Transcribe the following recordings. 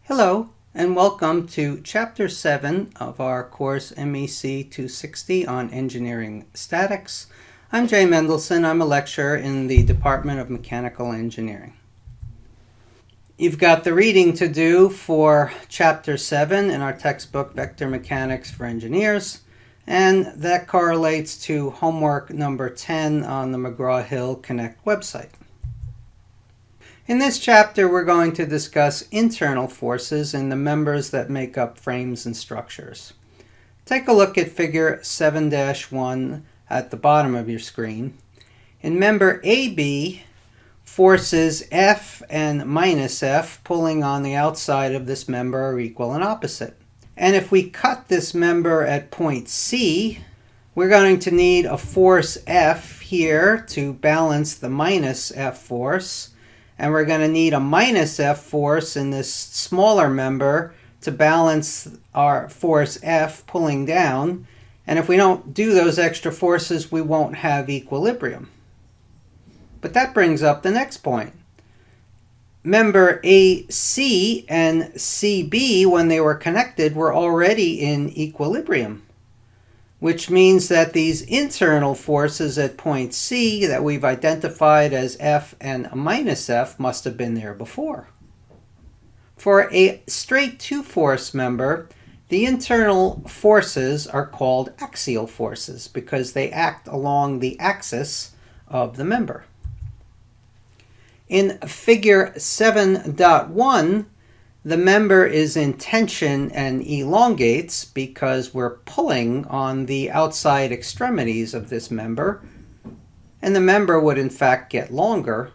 Hello, and welcome to Chapter 7 of our course MEC260 on Engineering Statics. I'm Jay Mendelson. I'm a lecturer in the Department of Mechanical Engineering. You've got the reading to do for Chapter 7 in our textbook, Vector Mechanics for Engineers, and that correlates to homework number 10 on the McGraw-Hill Connect website. In this chapter, we're going to discuss internal forces in the members that make up frames and structures. Take a look at figure 7-1 at the bottom of your screen. In member AB, forces F and minus F pulling on the outside of this member are equal and opposite. And if we cut this member at point C, we're going to need a force F here to balance the minus F force. And we're going to need a minus F force in this smaller member to balance our force F pulling down. And if we don't do those extra forces, we won't have equilibrium. But that brings up the next point. Member AC and CB, when they were connected, were already in equilibrium, which means that these internal forces at point C that we've identified as F and minus F must have been there before. For a straight two-force member, the internal forces are called axial forces because they act along the axis of the member. In figure 7.1, the member is in tension and elongates because we're pulling on the outside extremities of this member, and the member would in fact get longer.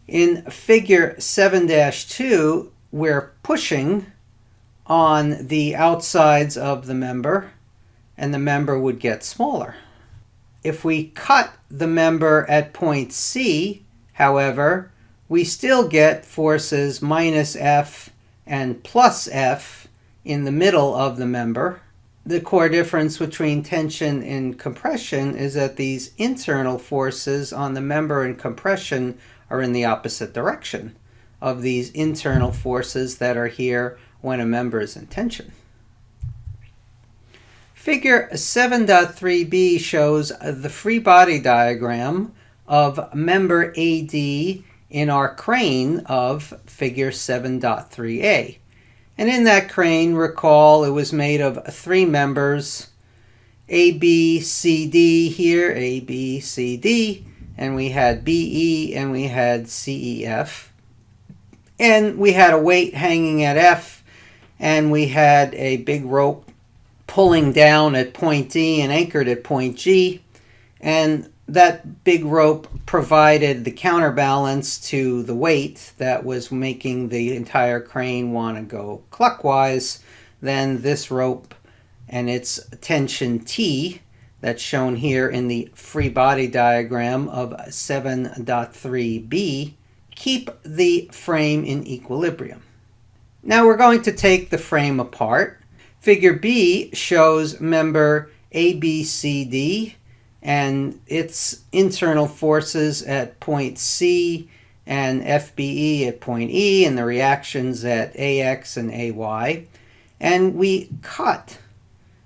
In figure 7-2, we're pushing on the outsides of the member, and the member would get smaller. If we cut the member at point C, however, we still get forces minus F and plus F in the middle of the member. The core difference between tension and compression is that these internal forces on the member in compression are in the opposite direction of these internal forces that are here when a member is in tension. Figure 7.3b shows the free body diagram of member AD in our crane of figure 7.3a. And in that crane, recall, it was made of three members, A, B, C, D here, A, B, C, D, and we had B, E, and we had C, E, F. And we had a weight hanging at F, and we had a big rope pulling down at point D and anchored at point G, and that big rope provided the counterbalance to the weight that was making the entire crane want to go clockwise. Then this rope and its tension T, that's shown here in the free body diagram of 7.3b, keep the frame in equilibrium. Now we're going to take the frame apart. Figure B shows member ABCD and its internal forces at point C and FBE at point E and the reactions at AX and AY. And we cut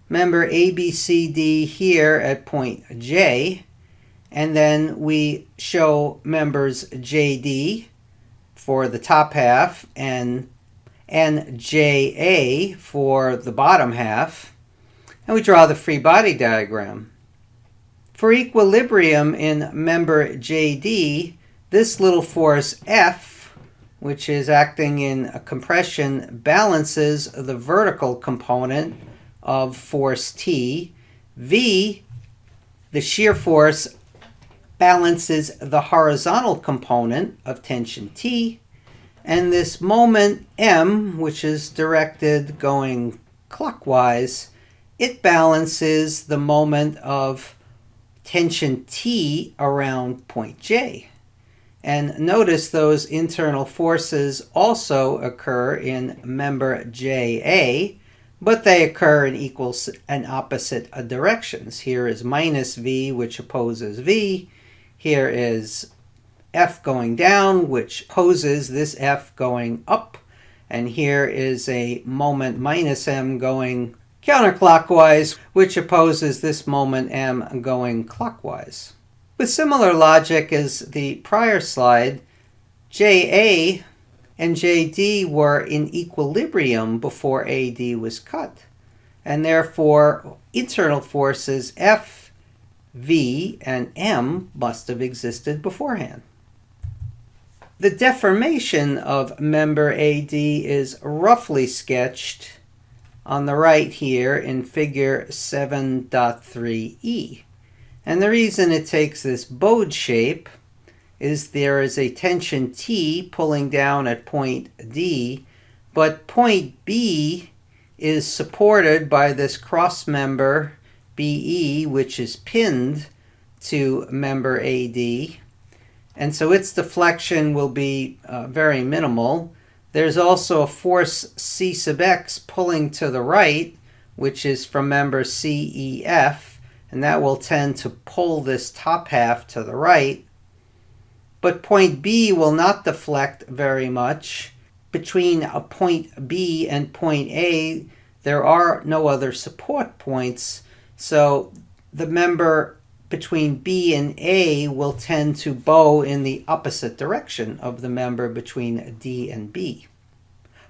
member ABCD here at point J, and then we show members JD for the top half and JA for the bottom half, and we draw the free body diagram. For equilibrium in member JD, this little force F, which is acting in a compression, balances the vertical component of force T. V, the shear force, balances the horizontal component of tension T. And this moment M, which is directed going clockwise, it balances the moment of tension T around point J. And notice those internal forces also occur in member JA, but they occur in equal and opposite directions. Here is minus V, which opposes V. Here is F going down, which opposes this F going up. and here is a moment minus m going counterclockwise, which opposes this moment m going clockwise. With similar logic as the prior slide, JA and JD were in equilibrium before AD was cut, and therefore internal forces F, V, and M must have existed beforehand. The deformation of member AD is roughly sketched on the right here in figure 7.3e. And the reason it takes this bowed shape is there is a tension T pulling down at point D, but point B is supported by this cross member BE, which is pinned to member AD, and so its deflection will be very minimal. There's also a force C sub x pulling to the right, which is from member CEF, and that will tend to pull this top half to the right. But point B will not deflect very much. Between a point B and point A, there are no other support points, so the member between B and A will tend to bow in the opposite direction of the member between D and B.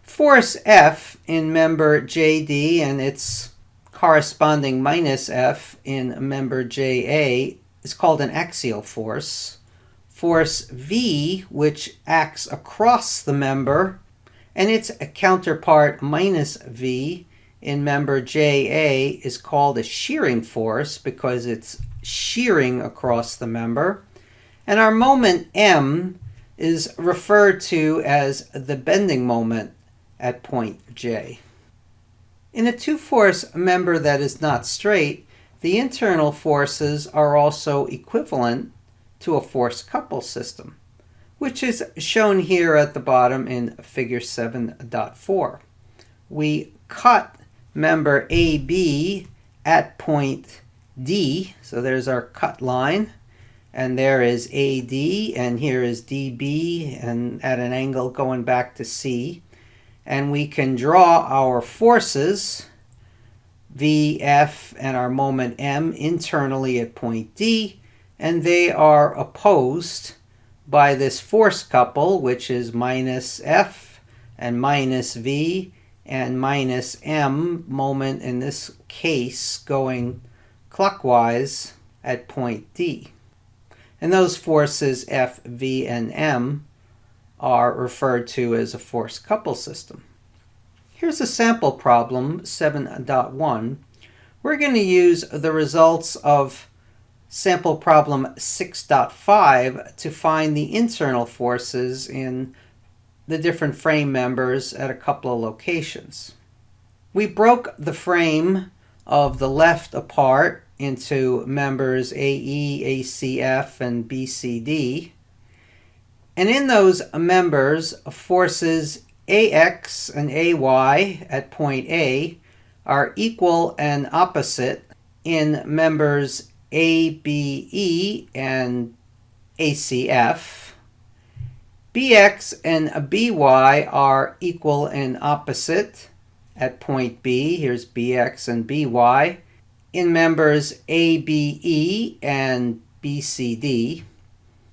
Force F in member JD and its corresponding minus F in member JA is called an axial force. Force V, which acts across the member, and its counterpart minus V in member JA is called a shearing force because it's shearing across the member. And our moment M is referred to as the bending moment at point J. In a two-force member that is not straight, the internal forces are also equivalent to a force couple system, which is shown here at the bottom in figure 7.4. We cut member AB at point D, so there's our cut line, and there is AD, and here is DB, and at an angle going back to C. And we can draw our forces, VF and our moment M, internally at point D, and they are opposed by this force couple, which is minus F and minus V and minus M, moment in this case going clockwise at point D. And those forces F, V, and M are referred to as a force couple system. Here's a sample problem, 7.1. We're going to use the results of sample problem 6.5 to find the internal forces in the different frame members at a couple of locations. We broke the frame of the left apart into members AE, ACF, and BCD. And in those members, forces AX and AY at point A are equal and opposite in members ABE and ACF. BX and BY are equal and opposite at point B. Here's BX and BY in members ABE and BCD.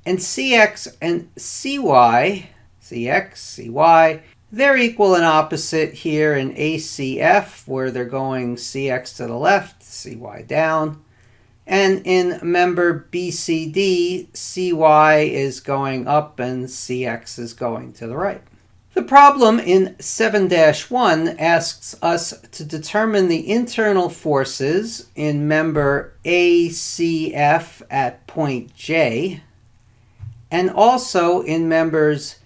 And CX and CY, they're equal and opposite here in ACF, where they're going CX to the left, CY down. And in member BCD, CY is going up and CX is going to the right. The problem in 7-1 asks us to determine the internal forces in member ACF at point J, and also in members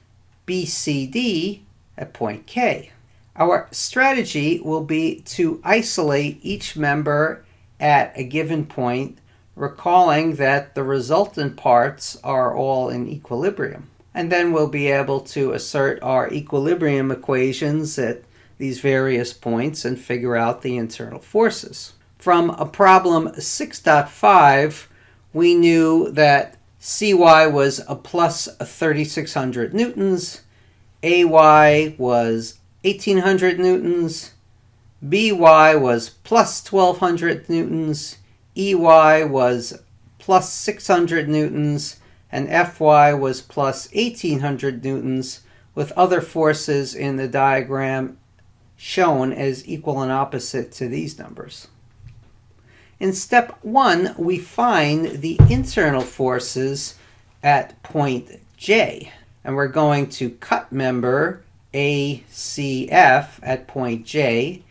BCD at point K. Our strategy will be to isolate each member at a given point, recalling that the resultant parts are all in equilibrium. And then we'll be able to assert our equilibrium equations at these various points and figure out the internal forces. From a problem 6.5, we knew that CY was a plus 3,600 newtons, AY was 1800 newtons, By was plus 1200 newtons, Ey was plus 600 newtons, and Fy was plus 1800 newtons, with other forces in the diagram shown as equal and opposite to these numbers. In step 1, we find the internal forces at point J, and we're going to cut member ACF at point J.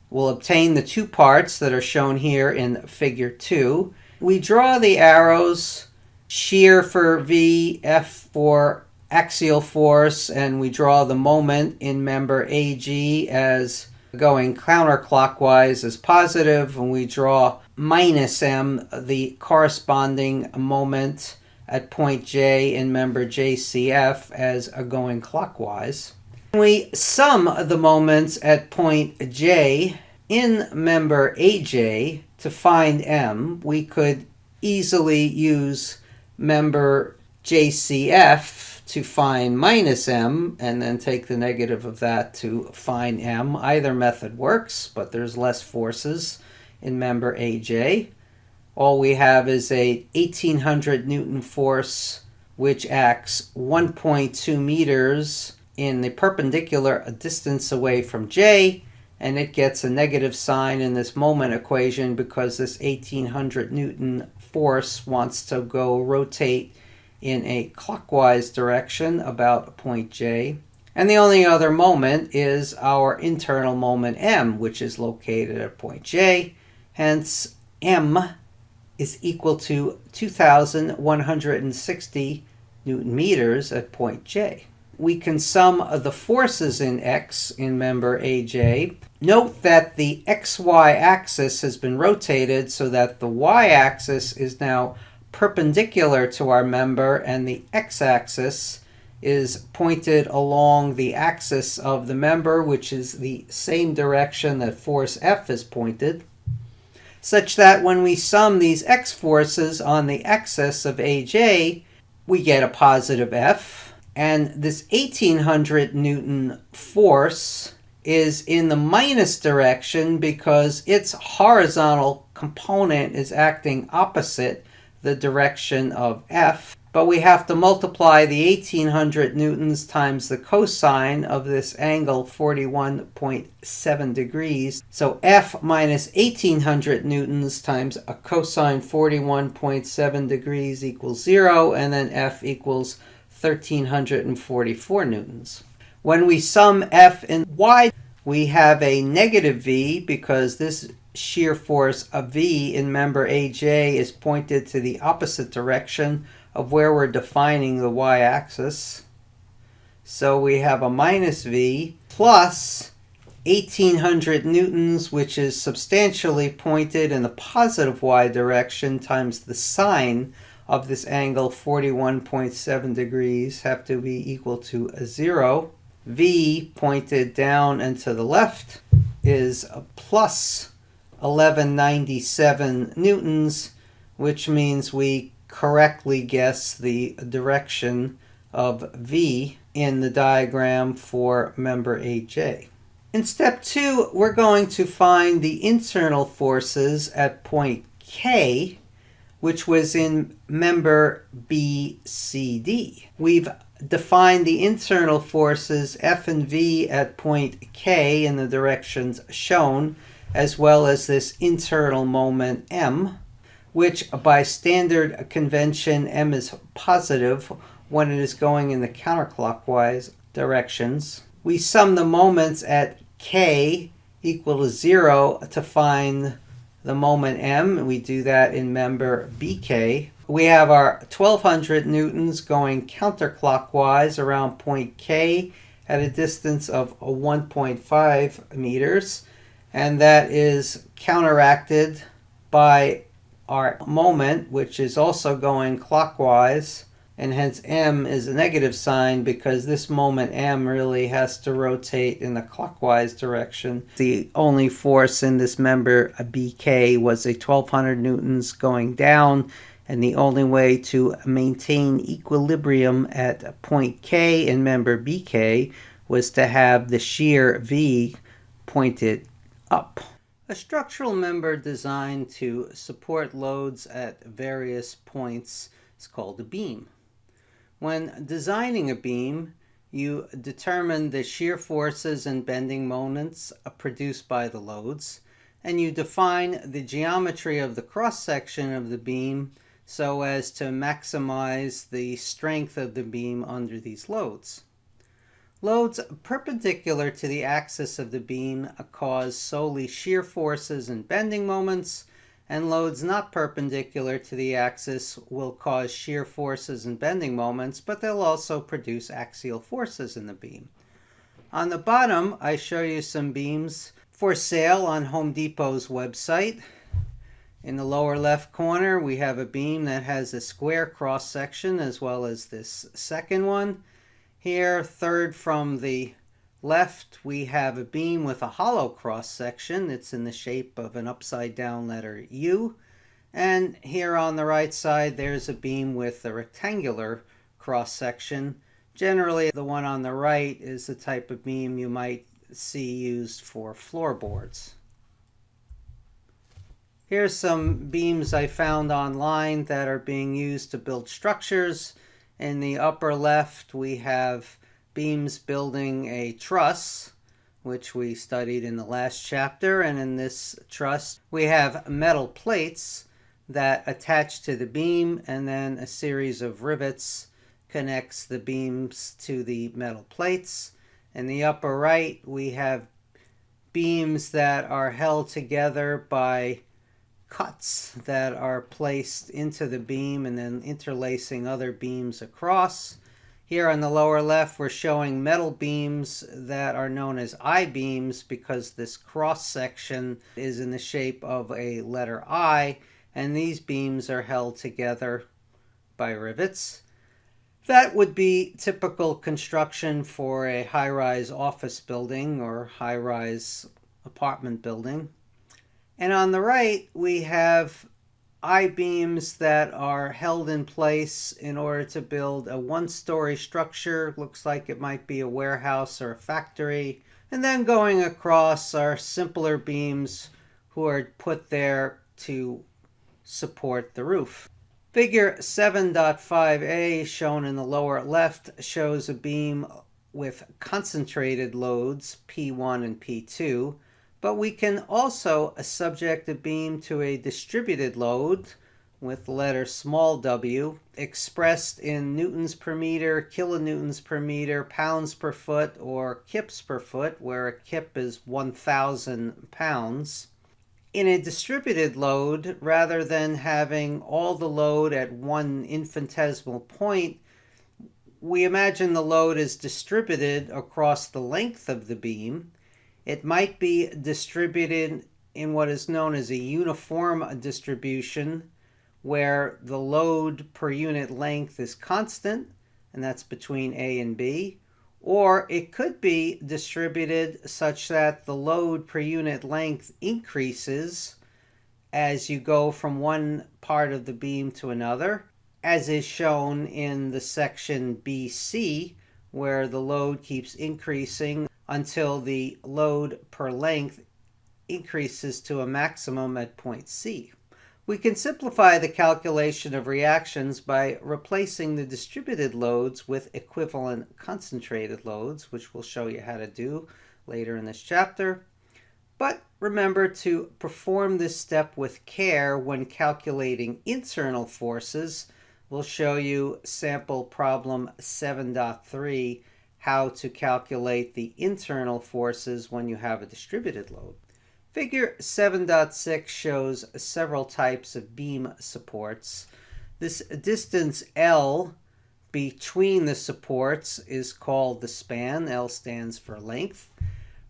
We'll obtain the two parts that are shown here in figure 2. We draw the arrows, shear for V, F for axial force, and we draw the moment in member AG as going counterclockwise as positive, and we draw minus M, the corresponding moment at point J in member JCF, as going clockwise. We sum the moments at point J in member AJ to find M. We could easily use member JCF to find minus M, and then take the negative of that to find M. Either method works, but there's less forces in member AJ. All we have is a 1800 Newton force which acts 1.2 meters in the perpendicular distance away from J, and it gets a negative sign in this moment equation because this 1800 Newton force wants to go rotate in a clockwise direction about point J. And the only other moment is our internal moment M, which is located at point J. Hence, M is equal to 2,160 Newton meters at point J. We can sum the forces in X in member AJ. Note that the XY axis has been rotated so that the Y axis is now perpendicular to our member, and the x-axis is pointed along the axis of the member, which is the same direction that force F is pointed, such that when we sum these x forces on the axis of AJ, we get a positive F, and this 1800 Newton force is in the minus direction because its horizontal component is acting opposite the direction of F, but we have to multiply the 1800 newtons times the cosine of this angle 41.7 degrees. So F minus 1800 newtons times a cosine 41.7 degrees equals 0, and then F equals 1344 newtons. When we sum F and Y, we have a negative V because this shear force of V in member AJ is pointed to the opposite direction of where we're defining the y-axis. So we have a minus V plus 1800 newtons, which is substantially pointed in the positive y direction, times the sine of this angle 41.7 degrees have to be equal to 0. V pointed down and to the left is a plus 1197 newtons, which means we correctly guess the direction of V in the diagram for member AJ. In step 2, we're going to find the internal forces at point K, which was in member BCD. We've defined the internal forces F and V at point K in the directions shown, as well as this internal moment M, which by standard convention M is positive when it is going in the counterclockwise directions. We sum the moments at K equal to 0 to find the moment M. We do that in member BK. We have our 1200 newtons going counterclockwise around point K at a distance of 1.5 meters. And that is counteracted by our moment, which is also going clockwise, and hence M is a negative sign because this moment M really has to rotate in the clockwise direction. The only force in this member BK was a 1200 newtons going down, and the only way to maintain equilibrium at point K in member BK was to have the shear V pointed up. A structural member designed to support loads at various points is called a beam. When designing a beam, you determine the shear forces and bending moments produced by the loads, and you define the geometry of the cross-section of the beam so as to maximize the strength of the beam under these loads. Loads perpendicular to the axis of the beam cause solely shear forces and bending moments, and loads not perpendicular to the axis will cause shear forces and bending moments, but they'll also produce axial forces in the beam. On the bottom, I show you some beams for sale on Home Depot's website. In the lower left corner, we have a beam that has a square cross-section as well as this second one. Here, third from the left, we have a beam with a hollow cross-section. It's in the shape of an upside-down letter U. And here on the right side, there's a beam with a rectangular cross-section. Generally, the one on the right is the type of beam you might see used for floorboards. Here's some beams I found online that are being used to build structures. In the upper left, we have beams building a truss, which we studied in the last chapter. And in this truss, we have metal plates that attach to the beam, and then a series of rivets connects the beams to the metal plates. In the upper right, we have beams that are held together by cuts that are placed into the beam and then interlacing other beams across. Here on the lower left, we're showing metal beams that are known as I-beams because this cross-section is in the shape of a letter I, and these beams are held together by rivets. That would be typical construction for a high-rise office building or high-rise apartment building. And on the right, we have I-beams that are held in place in order to build a one-story structure. Looks like it might be a warehouse or a factory. And then going across are simpler beams who are put there to support the roof. Figure 7.5a, shown in the lower left, shows a beam with concentrated loads, P1 and P2. But we can also subject a beam to a distributed load with the letter small w, expressed in newtons per meter, kilonewtons per meter, pounds per foot, or kips per foot, where a kip is 1,000 pounds. In a distributed load, rather than having all the load at one infinitesimal point, we imagine the load is distributed across the length of the beam. It might be distributed in what is known as a uniform distribution, where the load per unit length is constant, and that's between A and B. Or it could be distributed such that the load per unit length increases as you go from one part of the beam to another, as is shown in the section BC, where the load keeps increasing until the load per length increases to a maximum at point C. We can simplify the calculation of reactions by replacing the distributed loads with equivalent concentrated loads, which we'll show you how to do later in this chapter. But remember to perform this step with care when calculating internal forces. We'll show you sample problem 7.3, how to calculate the internal forces when you have a distributed load. Figure 7.6 shows several types of beam supports. This distance L between the supports is called the span. L stands for length.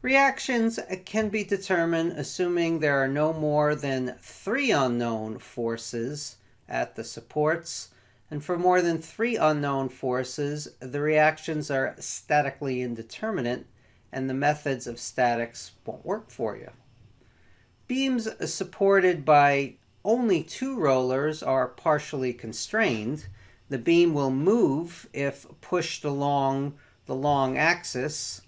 Reactions can be determined assuming there are no more than 3 unknown forces at the supports. And for more than 3 unknown forces, the reactions are statically indeterminate, and the methods of statics won't work for you. Beams supported by only 2 rollers are partially constrained. The beam will move if pushed along the long axis,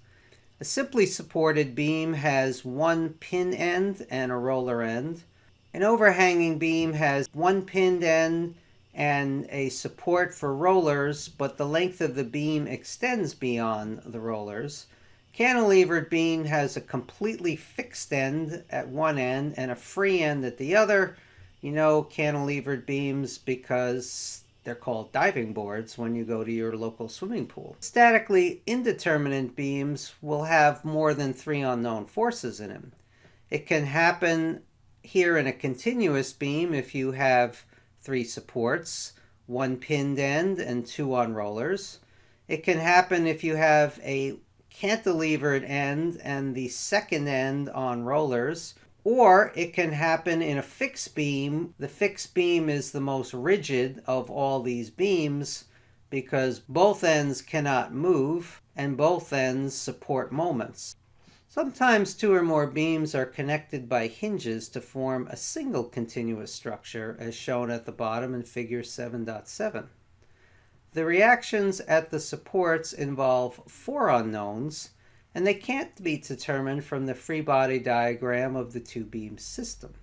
A simply supported beam has one pin end and a roller end. An overhanging beam has one pinned end and a support for rollers, but the length of the beam extends beyond the rollers. Cantilevered beam has a completely fixed end at one end and a free end at the other. You know cantilevered beams because they're called diving boards when you go to your local swimming pool. Statically indeterminate beams will have more than 3 unknown forces in them. It can happen here in a continuous beam if you have 3 supports, 1 pinned end, and 2 on rollers. It can happen if you have a cantilevered end and the second end on rollers, or it can happen in a fixed beam. The fixed beam is the most rigid of all these beams because both ends cannot move and both ends support moments. Sometimes 2 or more beams are connected by hinges to form a single continuous structure, as shown at the bottom in figure 7.7. The reactions at the supports involve 4 unknowns, and they can't be determined from the free body diagram of the 2-beam system.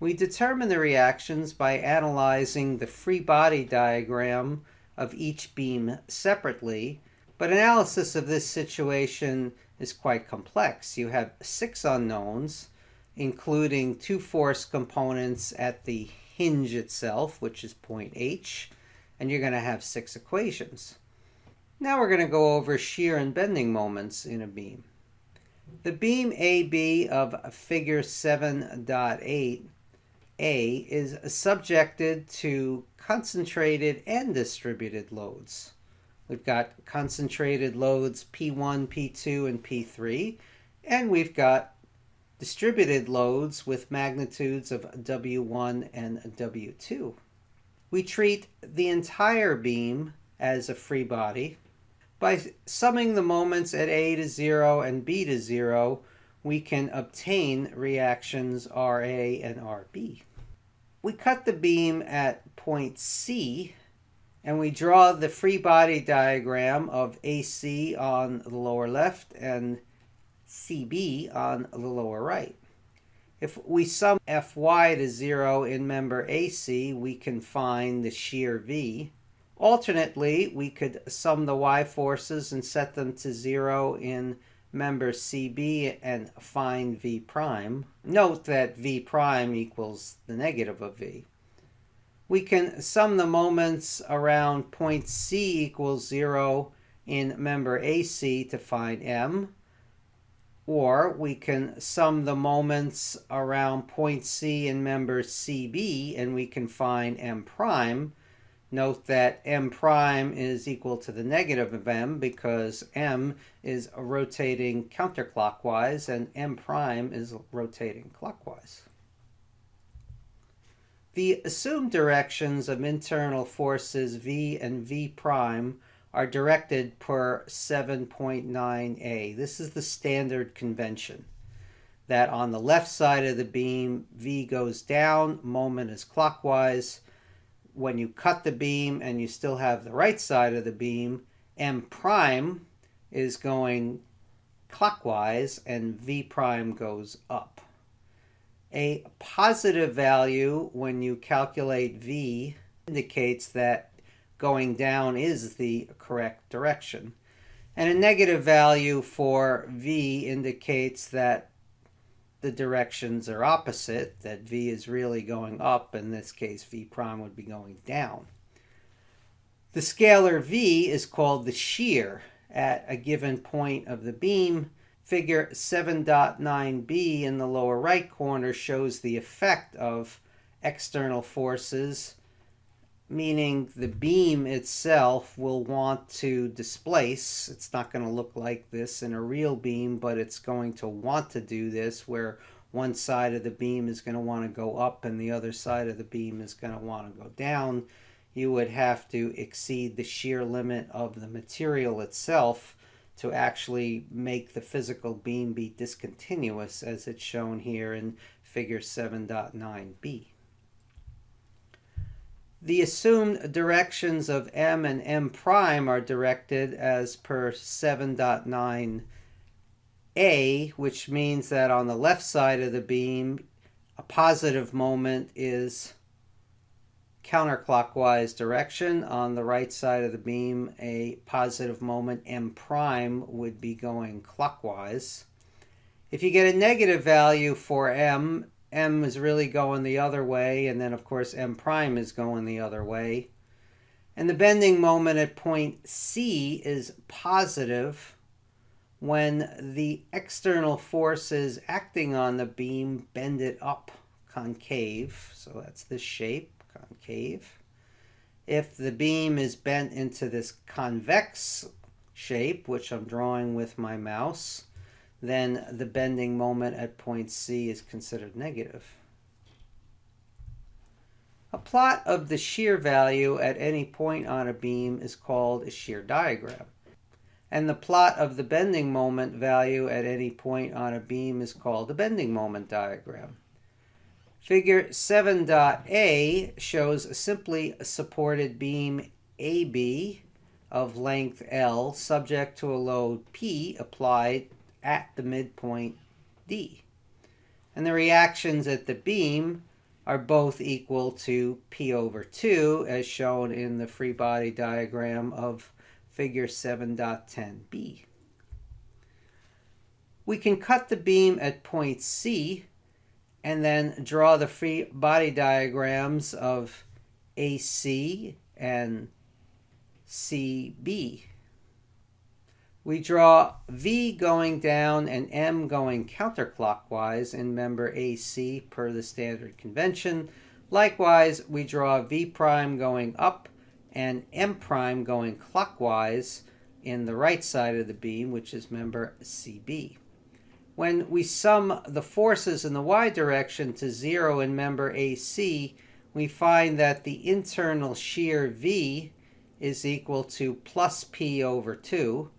We determine the reactions by analyzing the free body diagram of each beam separately, but analysis of this situation is quite complex. You have 6 unknowns, including 2 force components at the hinge itself, which is point H, and you're going to have 6 equations. Now we're going to go over shear and bending moments in a beam. The beam AB of figure 7.8a is subjected to concentrated and distributed loads. We've got concentrated loads P1, P2, and P3, and we've got distributed loads with magnitudes of W1 and W2. We treat the entire beam as a free body. By summing the moments at A to 0 and B to 0, we can obtain reactions RA and RB. We cut the beam at point C, and we draw the free body diagram of AC on the lower left and CB on the lower right. If we sum Fy to 0 in member AC, we can find the shear V. Alternately, we could sum the Y forces and set them to 0 in member CB and find V prime. Note that V prime equals the negative of V. We can sum the moments around point C equals 0 in member AC to find M, or we can sum the moments around point C in member CB and we can find M prime. Note that M prime is equal to the negative of M because M is rotating counterclockwise and M prime is rotating clockwise. The assumed directions of internal forces V and V prime are directed per 7.9a. This is the standard convention, that on the left side of the beam, V goes down, moment is clockwise. When you cut the beam and you still have the right side of the beam, M prime is going clockwise and V prime goes up. A positive value when you calculate V indicates that going down is the correct direction. And a negative value for V indicates that the directions are opposite, that V is really going up. In this case, V prime would be going down. The scalar V is called the shear at a given point of the beam. Figure 7.9b in the lower right corner shows the effect of external forces, meaning the beam itself will want to displace. It's not going to look like this in a real beam, but it's going to want to do this, where one side of the beam is going to want to go up and the other side of the beam is going to want to go down. You would have to exceed the shear limit of the material itself to actually make the physical beam be discontinuous, as it's shown here in figure 7.9b. The assumed directions of M and M prime are directed as per 7.9a A, which means that on the left side of the beam, a positive moment is counterclockwise direction. On the right side of the beam, a positive moment, M prime, would be going clockwise. If you get a negative value for M is really going the other way, and then of course M prime is going the other way. And the bending moment at point C is positive when the external forces acting on the beam bend it up concave. So that's this shape, concave. If the beam is bent into this convex shape, which I'm drawing with my mouse, then the bending moment at point C is considered negative. A plot of the shear value at any point on a beam is called a shear diagram. And the plot of the bending moment value at any point on a beam is called a bending moment diagram. Figure 7.A shows simply a supported beam AB of length L subject to a load P applied at the midpoint D. And the reactions at the beam are both equal to P over 2, as shown in the free body diagram of figure 7.10b. We can cut the beam at point C and then draw the free body diagrams of AC and CB. We draw V going down and M going counterclockwise in member AC per the standard convention. Likewise, we draw V prime going up and M prime going clockwise in the right side of the beam, which is member CB. When we sum the forces in the y direction to 0 in member AC, we find that the internal shear V is equal to plus P over 2.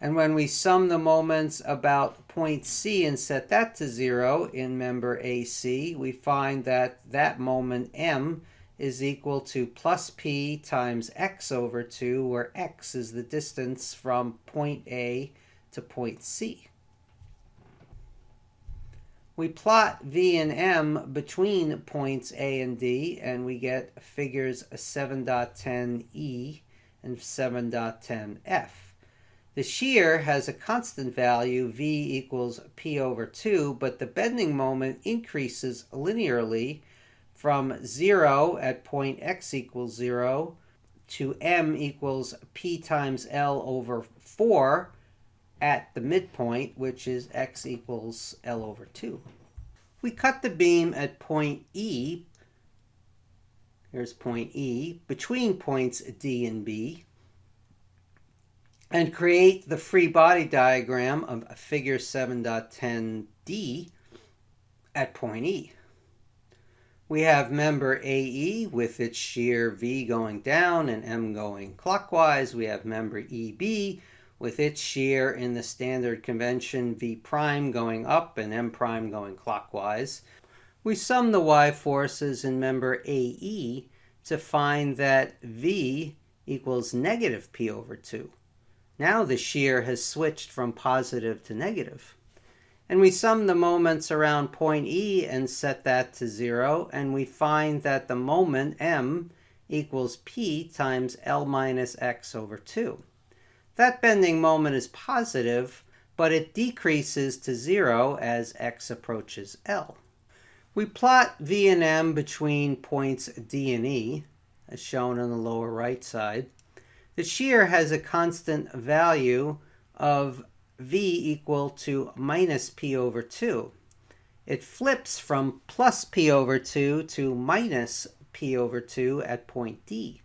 And when we sum the moments about point C and set that to 0 in member AC, we find that that moment M is equal to plus P times x over 2, where x is the distance from point A to point C. We plot V and M between points A and D, and we get figures 7.10e and 7.10f. The shear has a constant value, V equals P over 2, but the bending moment increases linearly from 0 at point x equals 0 to M equals P times L over 4 at the midpoint, which is x equals L over 2. We cut the beam at point E, here's point E, between points D and B, and create the free body diagram of figure 7.10d at point E. We have member AE with its shear V going down and M going clockwise. We have member EB with its shear in the standard convention V prime going up and M prime going clockwise. We sum the y forces in member AE to find that V equals negative P over 2. Now the shear has switched from positive to negative. And we sum the moments around point E and set that to 0, and we find that the moment M equals P times L minus x over 2. That bending moment is positive, but it decreases to 0 as x approaches L. We plot V and M between points D and E, as shown on the lower right side. The shear has a constant value of V equal to minus P over 2. It flips from plus P over 2 to minus P over 2 at point D.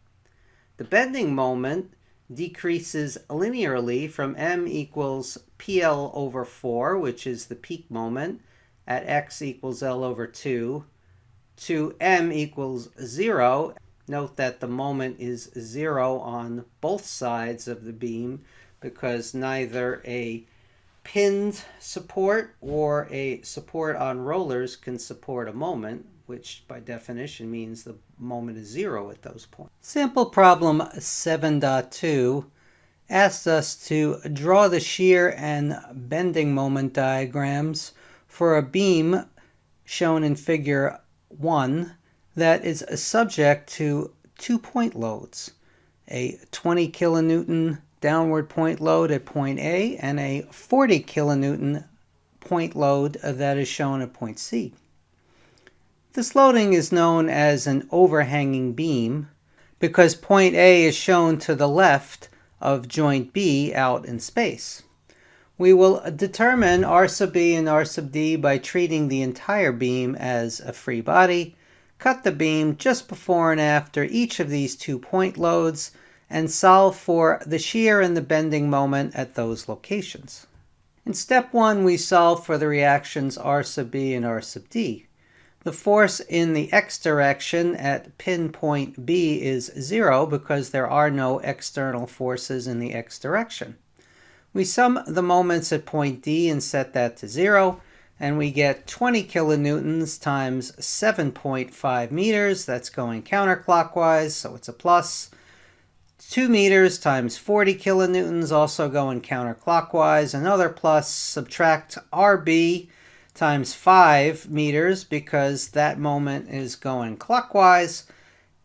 The bending moment decreases linearly from M equals PL over 4, which is the peak moment, at x equals L over 2, to M equals 0. Note that the moment is 0 on both sides of the beam because neither a pinned support or a support on rollers can support a moment, which by definition means the moment is 0 at those points. Sample problem 7.2 asks us to draw the shear and bending moment diagrams for a beam shown in figure 1 that is subject to 2-point loads, a 20 kilonewton downward point load at point A and a 40 kilonewton point load that is shown at point C. This loading is known as an overhanging beam because point A is shown to the left of joint B out in space. We will determine R sub B and R sub D by treating the entire beam as a free body, cut the beam just before and after each of these 2-point loads, and solve for the shear and the bending moment at those locations. In step 1, we solve for the reactions R sub B and R sub D. The force in the x direction at pinpoint B is 0 because there are no external forces in the x direction. We sum the moments at point D and set that to 0, and we get 20 kilonewtons times 7.5 meters. That's going counterclockwise, so it's a plus. 2 meters times 40 kilonewtons, also going counterclockwise, another plus. Subtract RB times 5 meters because that moment is going clockwise,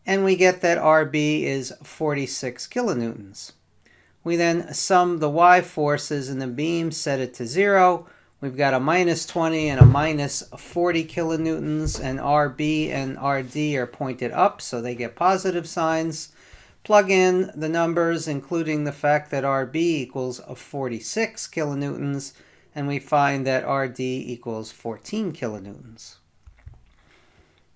and we get that RB is 46 kilonewtons. We then sum the y forces in the beam, set it to 0. We've got a minus 20 and a minus 40 kilonewtons, and RB and RD are pointed up, so they get positive signs. Plug in the numbers, including the fact that RB equals 46 kilonewtons, and we find that RD equals 14 kilonewtons.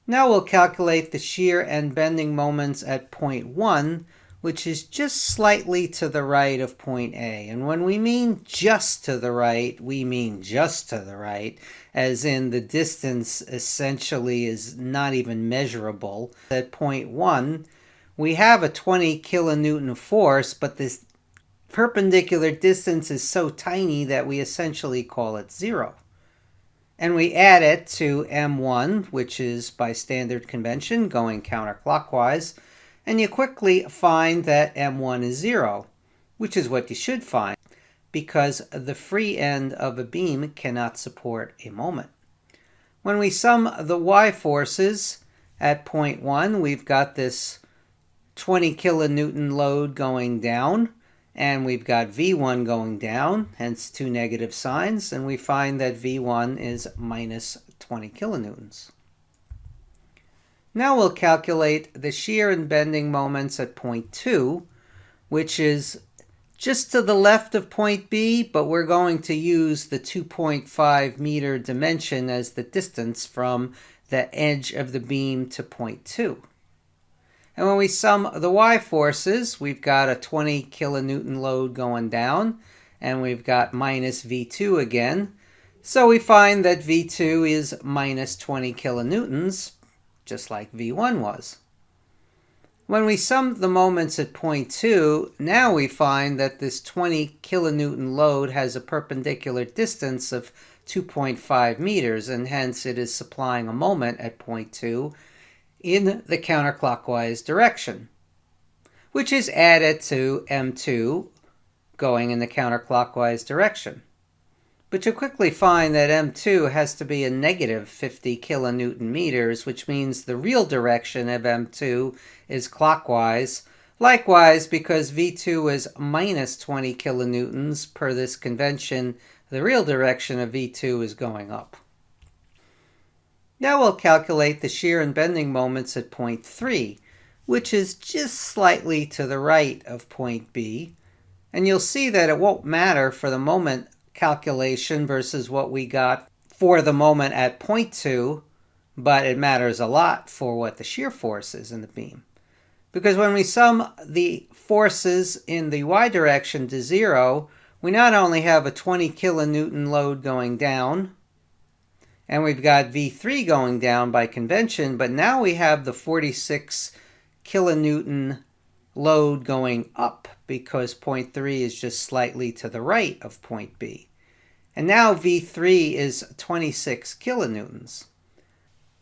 Now we'll calculate the shear and bending moments at point 1, which is just slightly to the right of point A. And when we mean just to the right, we mean just to the right, as in the distance essentially is not even measurable. At point 1, we have a 20 kilonewton force, but this perpendicular distance is so tiny that we essentially call it 0. And we add it to M1, which is by standard convention going counterclockwise, and you quickly find that M1 is 0, which is what you should find, because the free end of a beam cannot support a moment. When we sum the y forces at point 1, we've got this 20 kilonewton load going down, and we've got V1 going down, hence 2 negative signs, and we find that V1 is minus 20 kilonewtons. Now we'll calculate the shear and bending moments at point 2, which is just to the left of point B, but we're going to use the 2.5 meter dimension as the distance from the edge of the beam to point 2. And when we sum the y forces, we've got a 20 kilonewton load going down, and we've got minus V2 again. So we find that V2 is minus 20 kilonewtons, just like V1 was. When we sum the moments at point 2, now we find that this 20 kilonewton load has a perpendicular distance of 2.5 meters, and hence it is supplying a moment at point 2 in the counterclockwise direction, which is added to M2 going in the counterclockwise direction. But you'll quickly find that M2 has to be a negative 50 kilonewton meters, which means the real direction of M2 is clockwise. Likewise, because V2 is minus 20 kilonewtons per this convention, the real direction of V2 is going up. Now we'll calculate the shear and bending moments at point 3, which is just slightly to the right of point B. And you'll see that it won't matter for the moment calculation versus what we got for the moment at point 2, but it matters a lot for what the shear force is in the beam. Because when we sum the forces in the y direction to 0, we not only have a 20 kilonewton load going down, and we've got V3 going down by convention, but now we have the 46 kilonewton load going up because point 3 is just slightly to the right of point B. And now V3 is 26 kilonewtons.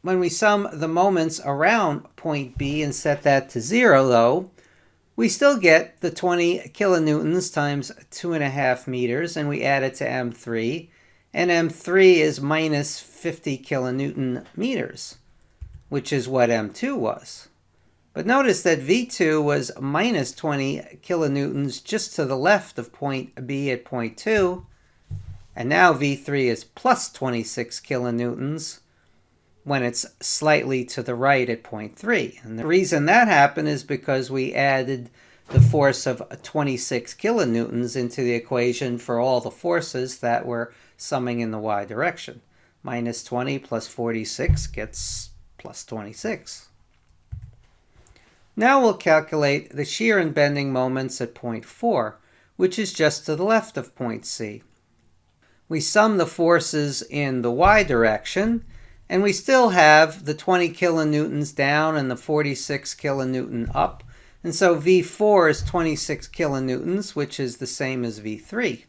When we sum the moments around point B and set that to 0, though, we still get the 20 kilonewtons times 2.5 meters, and we add it to M3, and M3 is minus 50 kilonewton meters, which is what M2 was. But notice that V2 was minus 20 kilonewtons just to the left of point B at point 2, and now V3 is plus 26 kilonewtons when it's slightly to the right at point 3. And the reason that happened is because we added the force of 26 kilonewtons into the equation for all the forces that were summing in the y direction. Minus 20 plus 46 gets plus 26. Now we'll calculate the shear and bending moments at point 4, which is just to the left of point C. We sum the forces in the y direction, and we still have the 20 kilonewtons down and the 46 kilonewton up. And so V4 is 26 kilonewtons, which is the same as V3.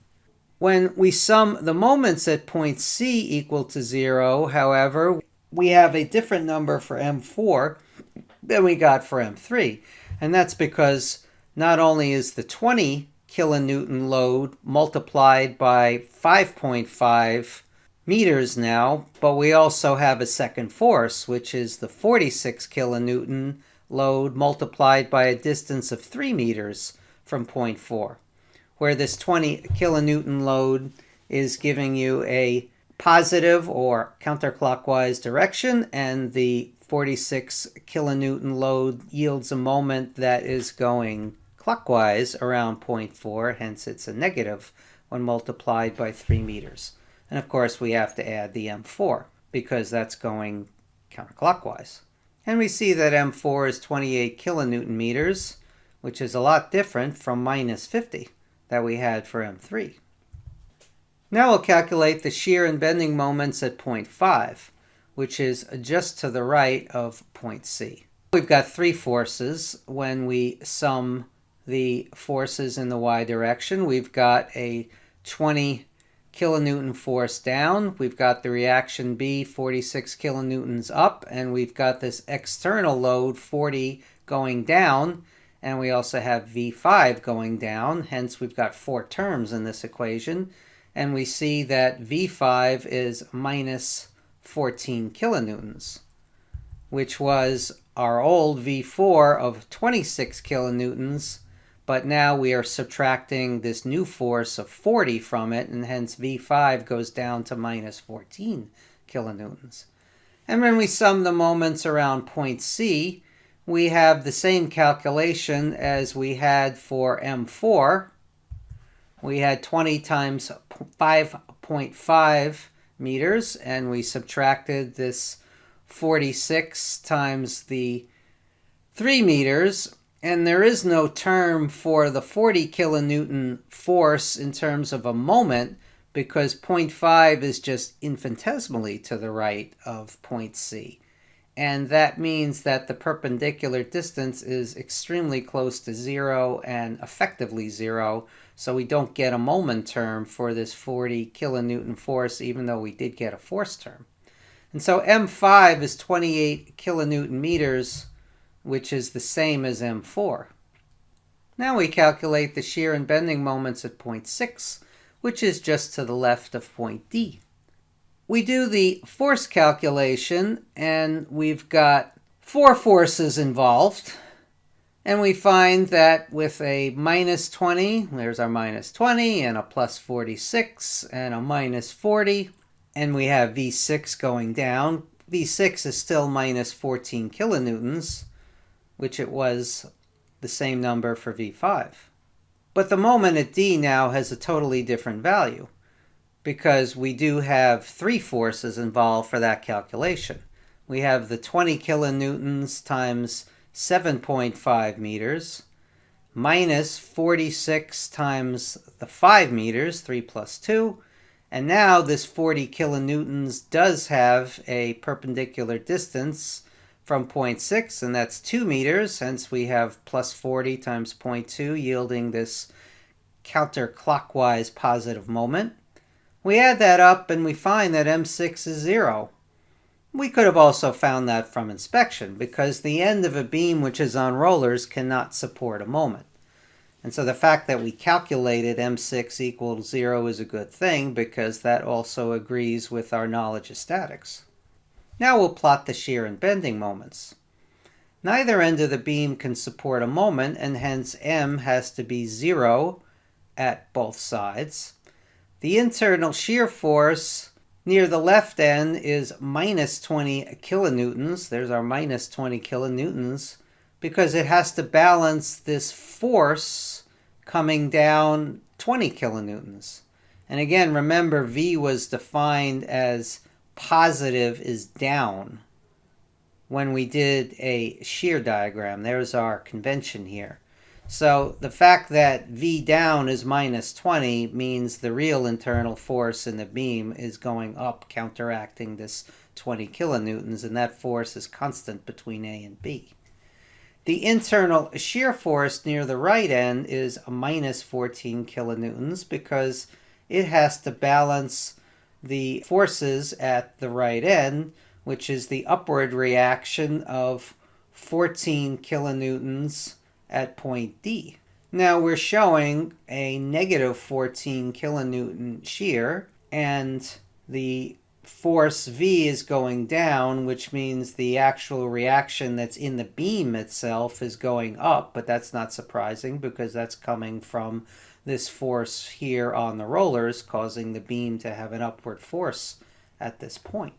When we sum the moments at point C equal to 0, however, we have a different number for M4 than we got for M3. And that's because not only is the 20 kilonewton load multiplied by 5.5 meters now, but we also have a second force, which is the 46 kilonewton load multiplied by a distance of 3 meters from point 4, where this 20 kilonewton load is giving you a positive or counterclockwise direction, and the 46 kilonewton load yields a moment that is going clockwise around point 4, hence it's a negative when multiplied by 3 meters. And of course we have to add the M4 because that's going counterclockwise. And we see that M4 is 28 kilonewton meters, which is a lot different from minus 50 that we had for M3. Now we'll calculate the shear and bending moments at point 5, which is just to the right of point C. We've got 3 forces when we sum the forces in the y direction. We've got a 20 kilonewton force down, we've got the reaction B 46 kilonewtons up, and we've got this external load 40 going down, and we also have V5 going down, hence we've got 4 terms in this equation, and we see that V5 is minus 14 kilonewtons, which was our old V4 of 26 kilonewtons, but now we are subtracting this new force of 40 from it, and hence V5 goes down to minus 14 kilonewtons. And when we sum the moments around point C, we have the same calculation as we had for M4. We had 20 times 5.5 meters, and we subtracted this 46 times the 3 meters, and there is no term for the 40 kilonewton force in terms of a moment because point 5 is just infinitesimally to the right of point C. And that means that the perpendicular distance is extremely close to 0 and effectively 0, so we don't get a moment term for this 40 kilonewton force, even though we did get a force term. And so M5 is 28 kilonewton meters, which is the same as M4. Now we calculate the shear and bending moments at point 6, which is just to the left of point D. We do the force calculation, and we've got 4 forces involved, and we find that with a minus 20, there's our minus 20, and a plus 46, and a minus 40, and we have V6 going down. V6 is still minus 14 kilonewtons, which it was the same number for V5. But the moment at D now has a totally different value because we do have 3 forces involved for that calculation. We have the 20 kilonewtons times 7.5 meters minus 46 times the 5 meters, 3 plus 2, and now this 40 kilonewtons does have a perpendicular distance from point 6, and that's 2 meters, hence we have plus 40 times 0.2, yielding this counterclockwise positive moment. We add that up, and we find that M6 is 0. We could have also found that from inspection, because the end of a beam which is on rollers cannot support a moment. And so the fact that we calculated M6 equals 0 is a good thing, because that also agrees with our knowledge of statics. Now we'll plot the shear and bending moments. Neither end of the beam can support a moment, and hence M has to be 0 at both sides. The internal shear force near the left end is minus 20 kilonewtons. There's our minus 20 kilonewtons, because it has to balance this force coming down 20 kilonewtons. And again, remember, V was defined as positive is down when we did a shear diagram. There's our convention here. So the fact that V down is minus 20 means the real internal force in the beam is going up, counteracting this 20 kilonewtons, and that force is constant between A and B. The internal shear force near the right end is minus 14 kilonewtons, because it has to balance the forces at the right end, which is the upward reaction of 14 kilonewtons at point D. Now we're showing a negative 14 kilonewton shear, and the force V is going down, which means the actual reaction that's in the beam itself is going up, but that's not surprising, because that's coming from this force here on the rollers, causing the beam to have an upward force at this point.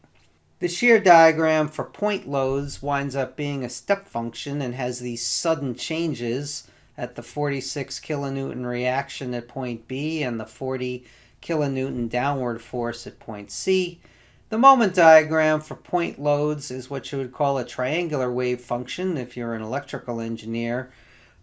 The shear diagram for point loads winds up being a step function and has these sudden changes at the 46 kilonewton reaction at point B and the 40 kilonewton downward force at point C. The moment diagram for point loads is what you would call a triangular wave function if you're an electrical engineer.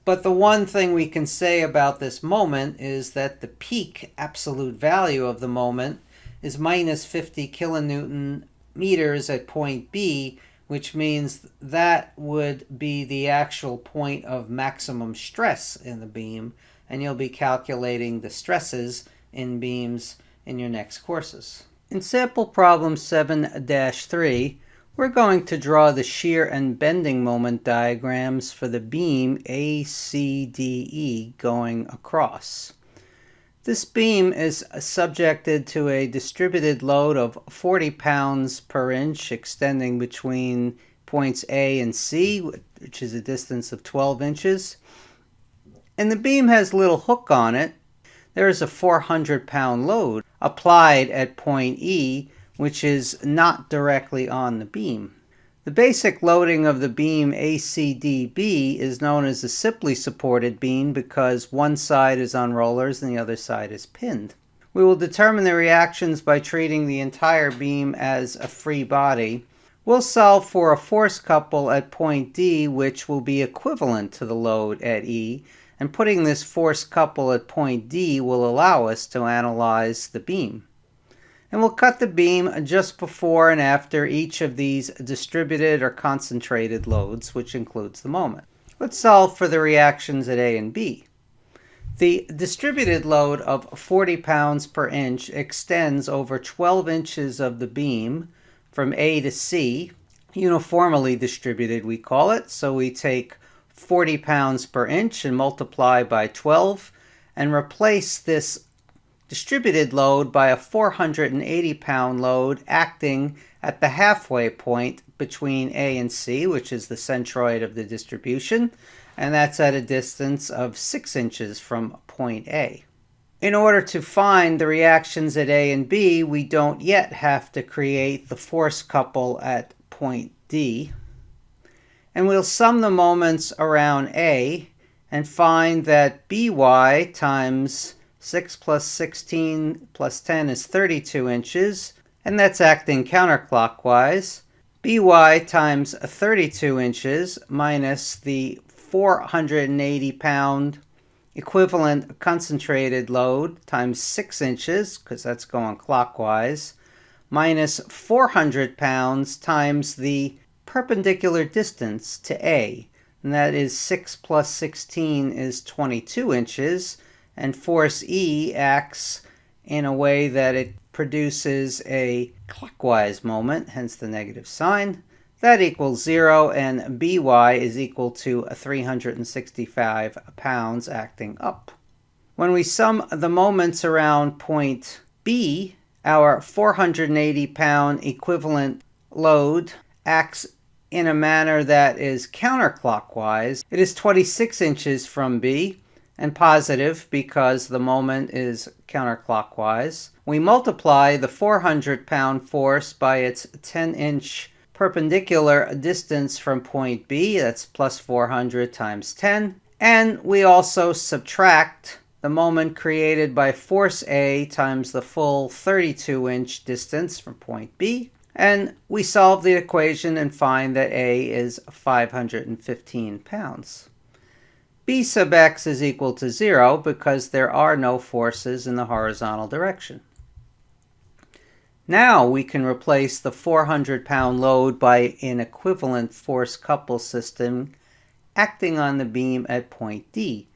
But the one thing we can say about this moment is that the peak absolute value of the moment is minus 50 kilonewton meters at point B, which means that would be the actual point of maximum stress in the beam, and you'll be calculating the stresses in beams in your next courses. In sample problem 7-3, we're going to draw the shear and bending moment diagrams for the beam ACDE going across. This beam is subjected to a distributed load of 40 pounds per inch extending between points A and C, which is a distance of 12 inches. And the beam has a little hook on it. There is a 400-pound load applied at point E, which is not directly on the beam. The basic loading of the beam ACDB is known as a simply supported beam because one side is on rollers and the other side is pinned. We will determine the reactions by treating the entire beam as a free body. We'll solve for a force couple at point D, which will be equivalent to the load at E, and putting this force couple at point D will allow us to analyze the beam. And we'll cut the beam just before and after each of these distributed or concentrated loads, which includes the moment. Let's solve for the reactions at A and B. The distributed load of 40 pounds per inch extends over 12 inches of the beam from A to C, uniformly distributed we call it, so we take 40 pounds per inch and multiply by 12 and replace this distributed load by a 480-pound load acting at the halfway point between A and C, which is the centroid of the distribution, and that's at a distance of 6 inches from point A. In order to find the reactions at A and B, we don't yet have to create the force couple at point D. And we'll sum the moments around A and find that By times 6 plus 16 plus 10 is 32 inches, and that's acting counterclockwise. By times 32 inches minus the 480-pound equivalent concentrated load times 6 inches, because that's going clockwise, minus 400 pounds times the perpendicular distance to A, and that is 6 plus 16 is 22 inches, and force E acts in a way that it produces a clockwise moment, hence the negative sign. That equals 0, and By is equal to 365 pounds acting up. When we sum the moments around point B, our 480-pound equivalent load acts in a manner that is counterclockwise. It is 26 inches from B and positive because the moment is counterclockwise. We multiply the 400-pound force by its 10-inch perpendicular distance from point B, that's plus 400 times 10, and we also subtract the moment created by force A times the full 32-inch distance from point B, and we solve the equation and find that A is 515 pounds. B sub x is equal to 0 because there are no forces in the horizontal direction. Now we can replace the 400-pound load by an equivalent force couple system acting on the beam at point D.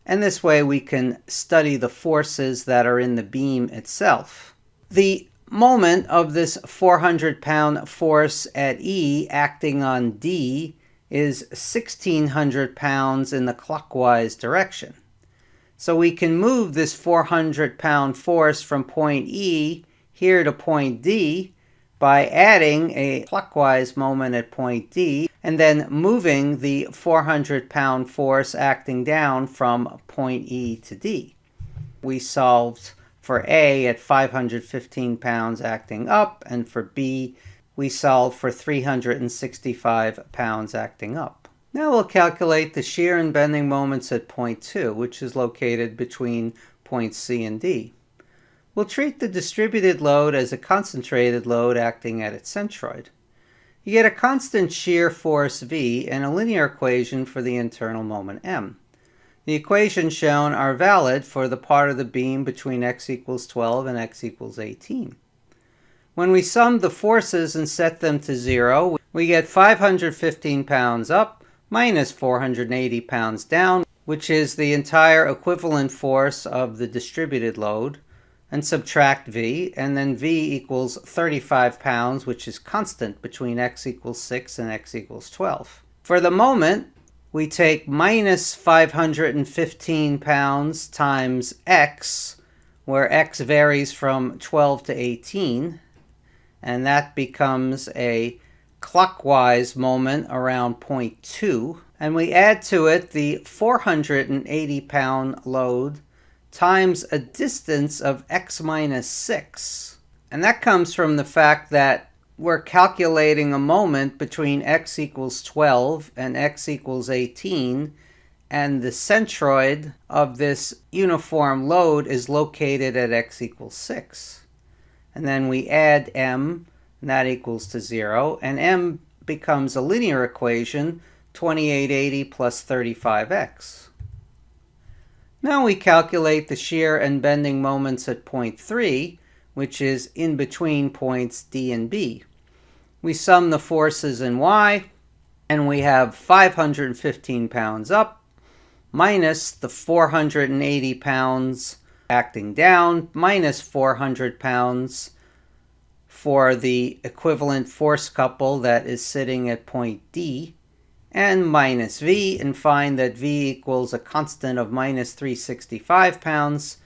And this way we can study the forces that are in the beam itself. The moment of this 400-pound force at E acting on D is 1,600 pounds in the clockwise direction. So we can move this 400-pound force from point E here to point D by adding a clockwise moment at point D and then moving the 400-pound force acting down from point E to D. We solved for A at 515 pounds acting up, and for B we solved for 365 pounds acting up. Now we'll calculate the shear and bending moments at point 2, which is located between points C and D. We'll treat the distributed load as a concentrated load acting at its centroid. You get a constant shear force V and a linear equation for the internal moment M. The equations shown are valid for the part of the beam between x equals 12 and x equals 18. When we sum the forces and set them to 0, we get 515 pounds up minus 480 pounds down, which is the entire equivalent force of the distributed load, and subtract V, and then V equals 35 pounds, which is constant between x equals 6 and x equals 12. For the moment, we take minus 515 pounds times x, where x varies from 12 to 18, and that becomes a clockwise moment around point 2, and we add to it the 480-pound load times a distance of x minus 6. And that comes from the fact that we're calculating a moment between x equals 12 and x equals 18, and the centroid of this uniform load is located at x equals 6. And then we add m, and that equals to 0, and m becomes a linear equation, 2880 plus 35x. Now we calculate the shear and bending moments at point 3, which is in between points D and B. We sum the forces in y, and we have 515 pounds up, minus the 480 pounds acting down, minus 400 pounds for the equivalent force couple that is sitting at point D, and minus V, and find that V equals a constant of minus 365 pounds.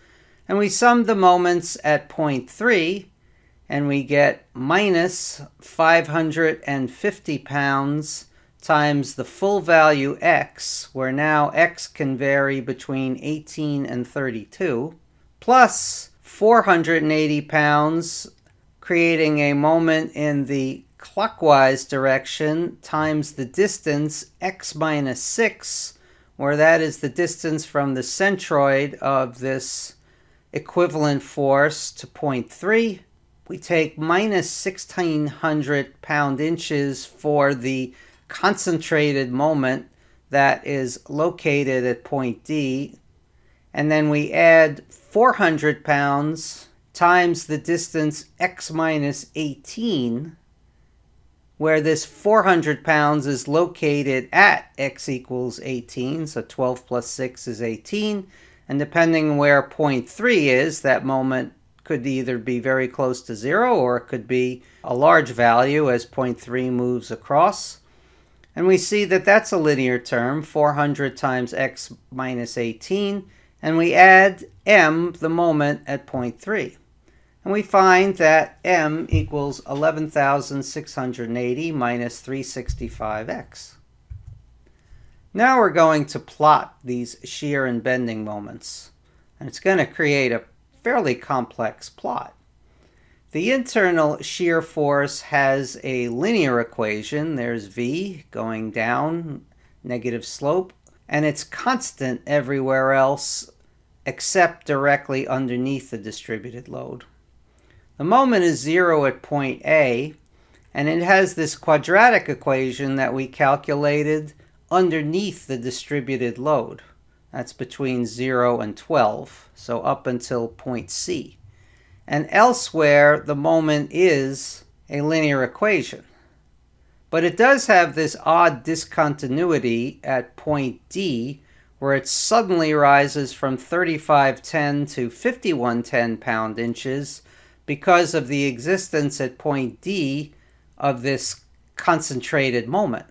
And we sum the moments at point 3, and we get minus 550 pounds times the full value x, where now x can vary between 18 and 32, plus 480 pounds, creating a moment in the clockwise direction times the distance x minus 6, where that is the distance from the centroid of this equivalent force to point 3. We take minus 1,600 pound-inches for the concentrated moment that is located at point D, and then we add 400 pounds times the distance x minus 18, where this 400 pounds is located at x equals 18, so 12 plus 6 is 18, and depending where point 3 is, that moment could either be very close to 0 or it could be a large value as 0.3 moves across. And we see that that's a linear term, 400 times x minus 18, and we add m, the moment, at 0.3. And we find that m equals 11,680 minus 365x. Now we're going to plot these shear and bending moments. And it's going to create a fairly complex plot. The internal shear force has a linear equation. There's V going down, negative slope, and it's constant everywhere else except directly underneath the distributed load. The moment is 0 at point A, and it has this quadratic equation that we calculated underneath the distributed load. That's between 0 and 12, so up until point C. And elsewhere, the moment is a linear equation. But it does have this odd discontinuity at point D, where it suddenly rises from 3510 to 5110 pound-inches because of the existence at point D of this concentrated moment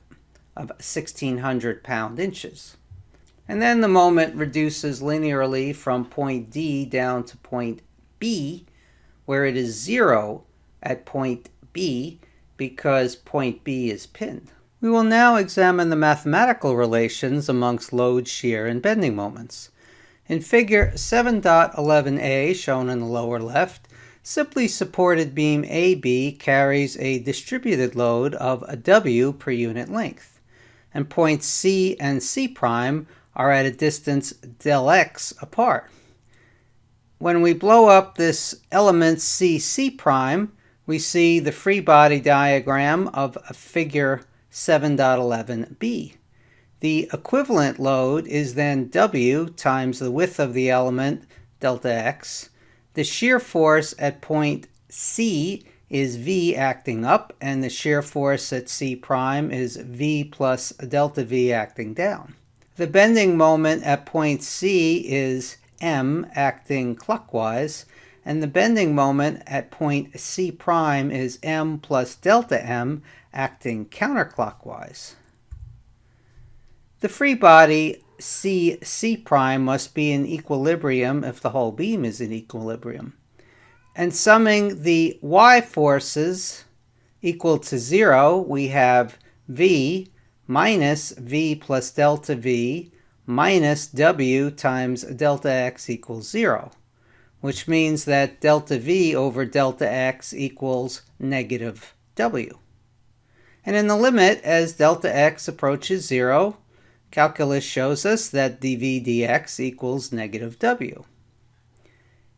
of 1,600 pound-inches. And then the moment reduces linearly from point D down to point B, where it is 0 at point B because point B is pinned. We will now examine the mathematical relations amongst load, shear, and bending moments. In figure 7.11a, shown in the lower left, simply supported beam AB carries a distributed load of a W per unit length, and points C and C prime are at a distance del x apart. When we blow up this element C prime, we see the free body diagram of figure 7.11b. The equivalent load is then W times the width of the element, delta x. The shear force at point C is V acting up, and the shear force at C prime is V plus delta V acting down. The bending moment at point C is M acting clockwise, and the bending moment at point C prime is M plus delta M acting counterclockwise. The free body C prime must be in equilibrium if the whole beam is in equilibrium. And summing the y forces equal to 0, we have V minus V plus delta V minus W times delta x equals 0, which means that delta V over delta x equals negative W. And in the limit, as delta x approaches 0, calculus shows us that dV dx equals negative W.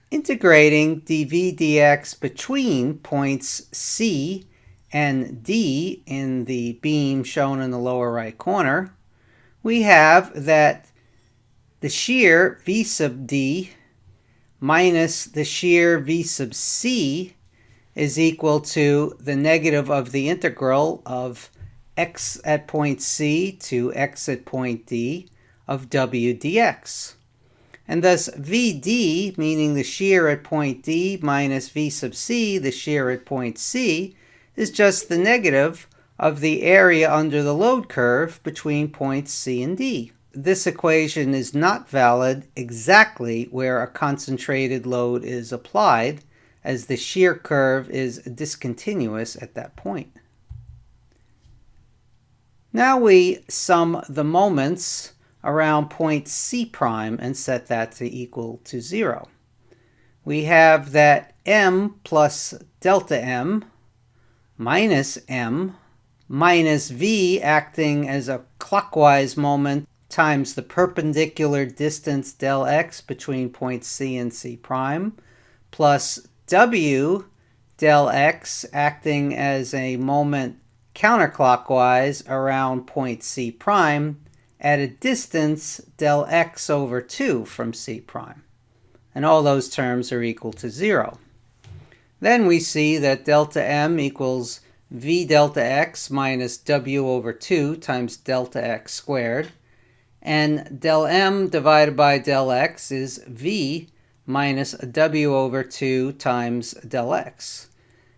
Integrating dV dx between points C and D in the beam shown in the lower right corner, we have that the shear V sub D minus the shear V sub C is equal to the negative of the integral of x at point C to x at point D of W dx. And thus Vd, meaning the shear at point D, minus V sub C, the shear at point C, is just the negative of the area under the load curve between points C and D. This equation is not valid exactly where a concentrated load is applied, as the shear curve is discontinuous at that point. Now we sum the moments around point C prime and set that to equal to 0. We have that M plus delta M minus M minus V acting as a clockwise moment times the perpendicular distance del x between point C and C prime plus W del x acting as a moment counterclockwise around point C prime at a distance del x over 2 from C prime. And all those terms are equal to 0. Then we see that delta M equals V delta x minus W over 2 times delta x squared. And del M divided by del x is V minus W over 2 times del x.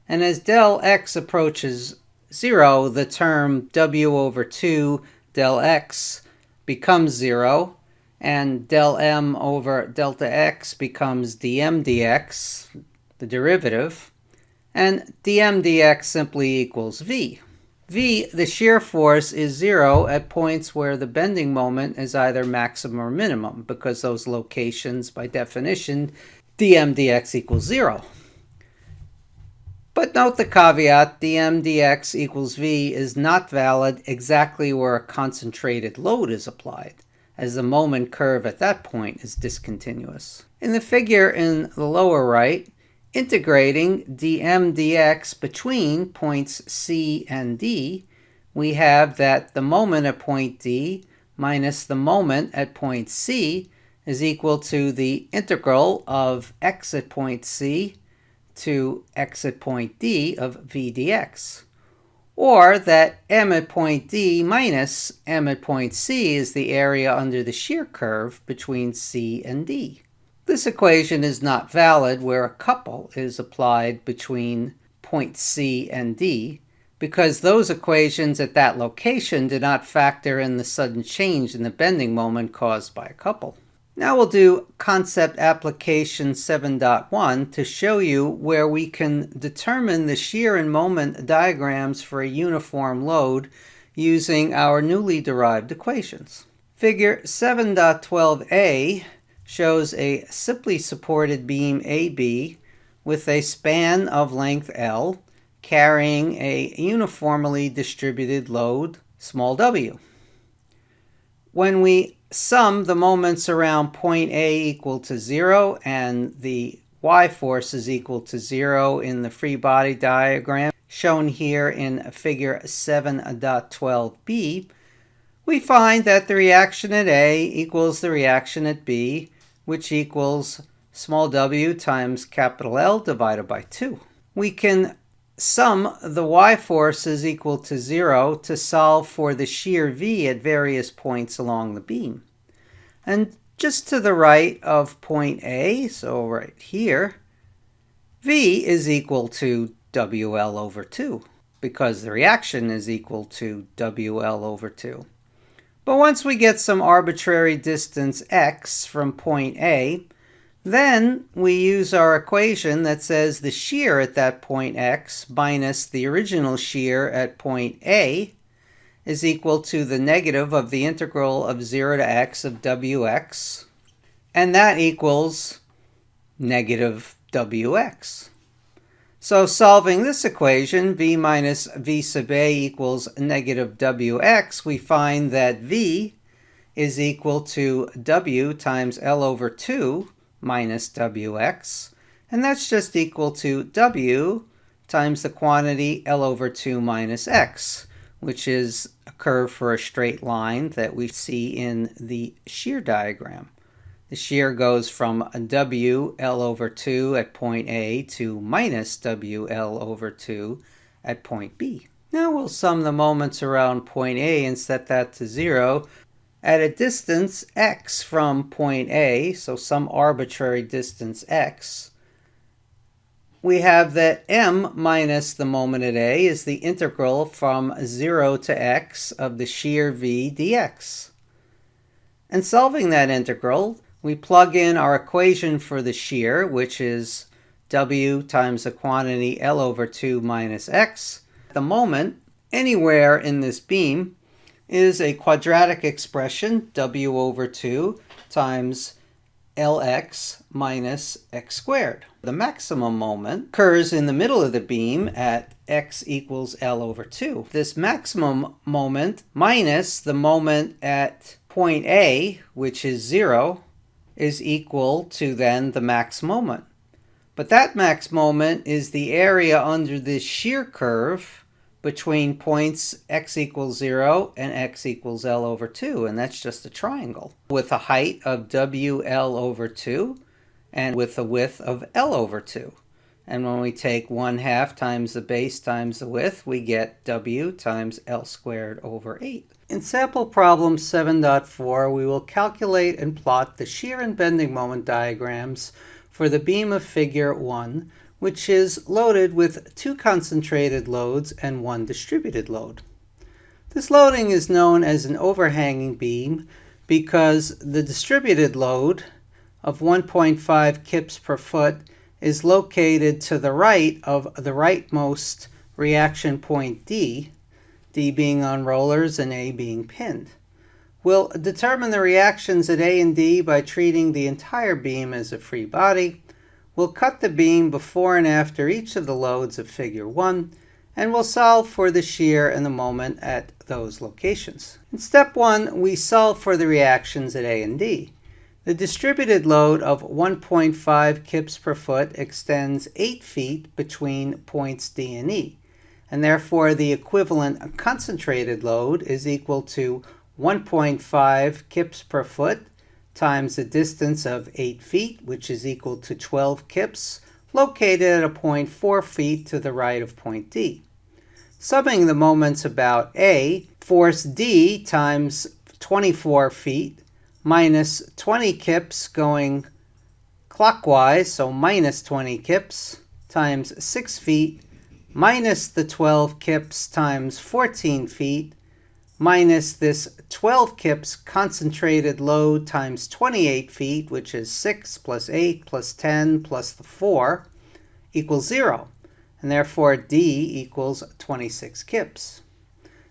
And as del x approaches 0, the term W over 2 del x becomes 0, and del m over delta x becomes dm dx, the derivative, and dm dx simply equals v. V, the shear force, is 0 at points where the bending moment is either maximum or minimum, because those locations, by definition, dm dx equals 0. But note the caveat, dm dx equals v is not valid exactly where a concentrated load is applied, as the moment curve at that point is discontinuous. In the figure in the lower right, integrating dm dx between points C and D, we have that the moment at point D minus the moment at point C is equal to the integral of x at point C to x at point D of v dx. Or that m at point D minus m at point C is the area under the shear curve between C and D. This equation is not valid where a couple is applied between point C and D, because those equations at that location do not factor in the sudden change in the bending moment caused by a couple. Now we'll do concept application 7.1 to show you where we can determine the shear and moment diagrams for a uniform load using our newly derived equations. Figure 7.12a shows a simply supported beam AB with a span of length L carrying a uniformly distributed load, small w. When we sum the moments around point A equal to 0 and the y force is equal to 0 in the free body diagram shown here in figure 7.12b, we find that the reaction at A equals the reaction at B, which equals small w times capital L divided by 2. We can sum the y forces equal to 0 to solve for the shear V at various points along the beam. And just to the right of point A, so right here, V is equal to WL over 2, because the reaction is equal to WL over 2. But once we get some arbitrary distance x from point A, then we use our equation that says the shear at that point x minus the original shear at point A is equal to the negative of the integral of 0 to x of wx, and that equals negative wx. So solving this equation, v minus v sub a equals negative wx, we find that v is equal to w times L over 2 minus wx, and that's just equal to w times the quantity L over 2 minus x, which is a curve for a straight line that we see in the shear diagram. The shear goes from W L over 2 at point A to minus W L over 2 at point B. Now we'll sum the moments around point A and set that to 0. At a distance x from point A, so some arbitrary distance x, we have that m minus the moment at A is the integral from 0 to x of the shear V dx. And solving that integral, we plug in our equation for the shear, which is W times the quantity L over 2 minus x. At the moment, anywhere in this beam is a quadratic expression, W over 2 times Lx minus x squared. The maximum moment occurs in the middle of the beam at x equals L over 2. This maximum moment minus the moment at point A, which is 0, is equal to then the max moment. But that max moment is the area under this shear curve between points x equals 0 and x equals L over 2, and that's just a triangle with a height of WL over 2 and with a width of L over 2. And when we take 1/2 times the base times the width, we get W times L squared over 8. In sample problem 7.4, we will calculate and plot the shear and bending moment diagrams for the beam of figure 1, which is loaded with 2 concentrated loads and 1 distributed load. This loading is known as an overhanging beam because the distributed load of 1.5 kips per foot is located to the right of the rightmost reaction point D, D being on rollers and A being pinned. We'll determine the reactions at A and D by treating the entire beam as a free body. We'll cut the beam before and after each of the loads of figure 1, and we'll solve for the shear and the moment at those locations. In step 1, we solve for the reactions at A and D. The distributed load of 1.5 kips per foot extends 8 feet between points D and E, and therefore the equivalent concentrated load is equal to 1.5 kips per foot times the distance of 8 feet, which is equal to 12 kips, located at a point 4 feet to the right of point D. Summing the moments about A, force D times 24 feet minus 20 kips going clockwise, so minus 20 kips, times 6 feet, minus the 12 kips times 14 feet, minus this 12 kips concentrated load times 28 feet, which is 6 plus 8 plus 10 plus the 4, equals 0. And therefore D equals 26 kips.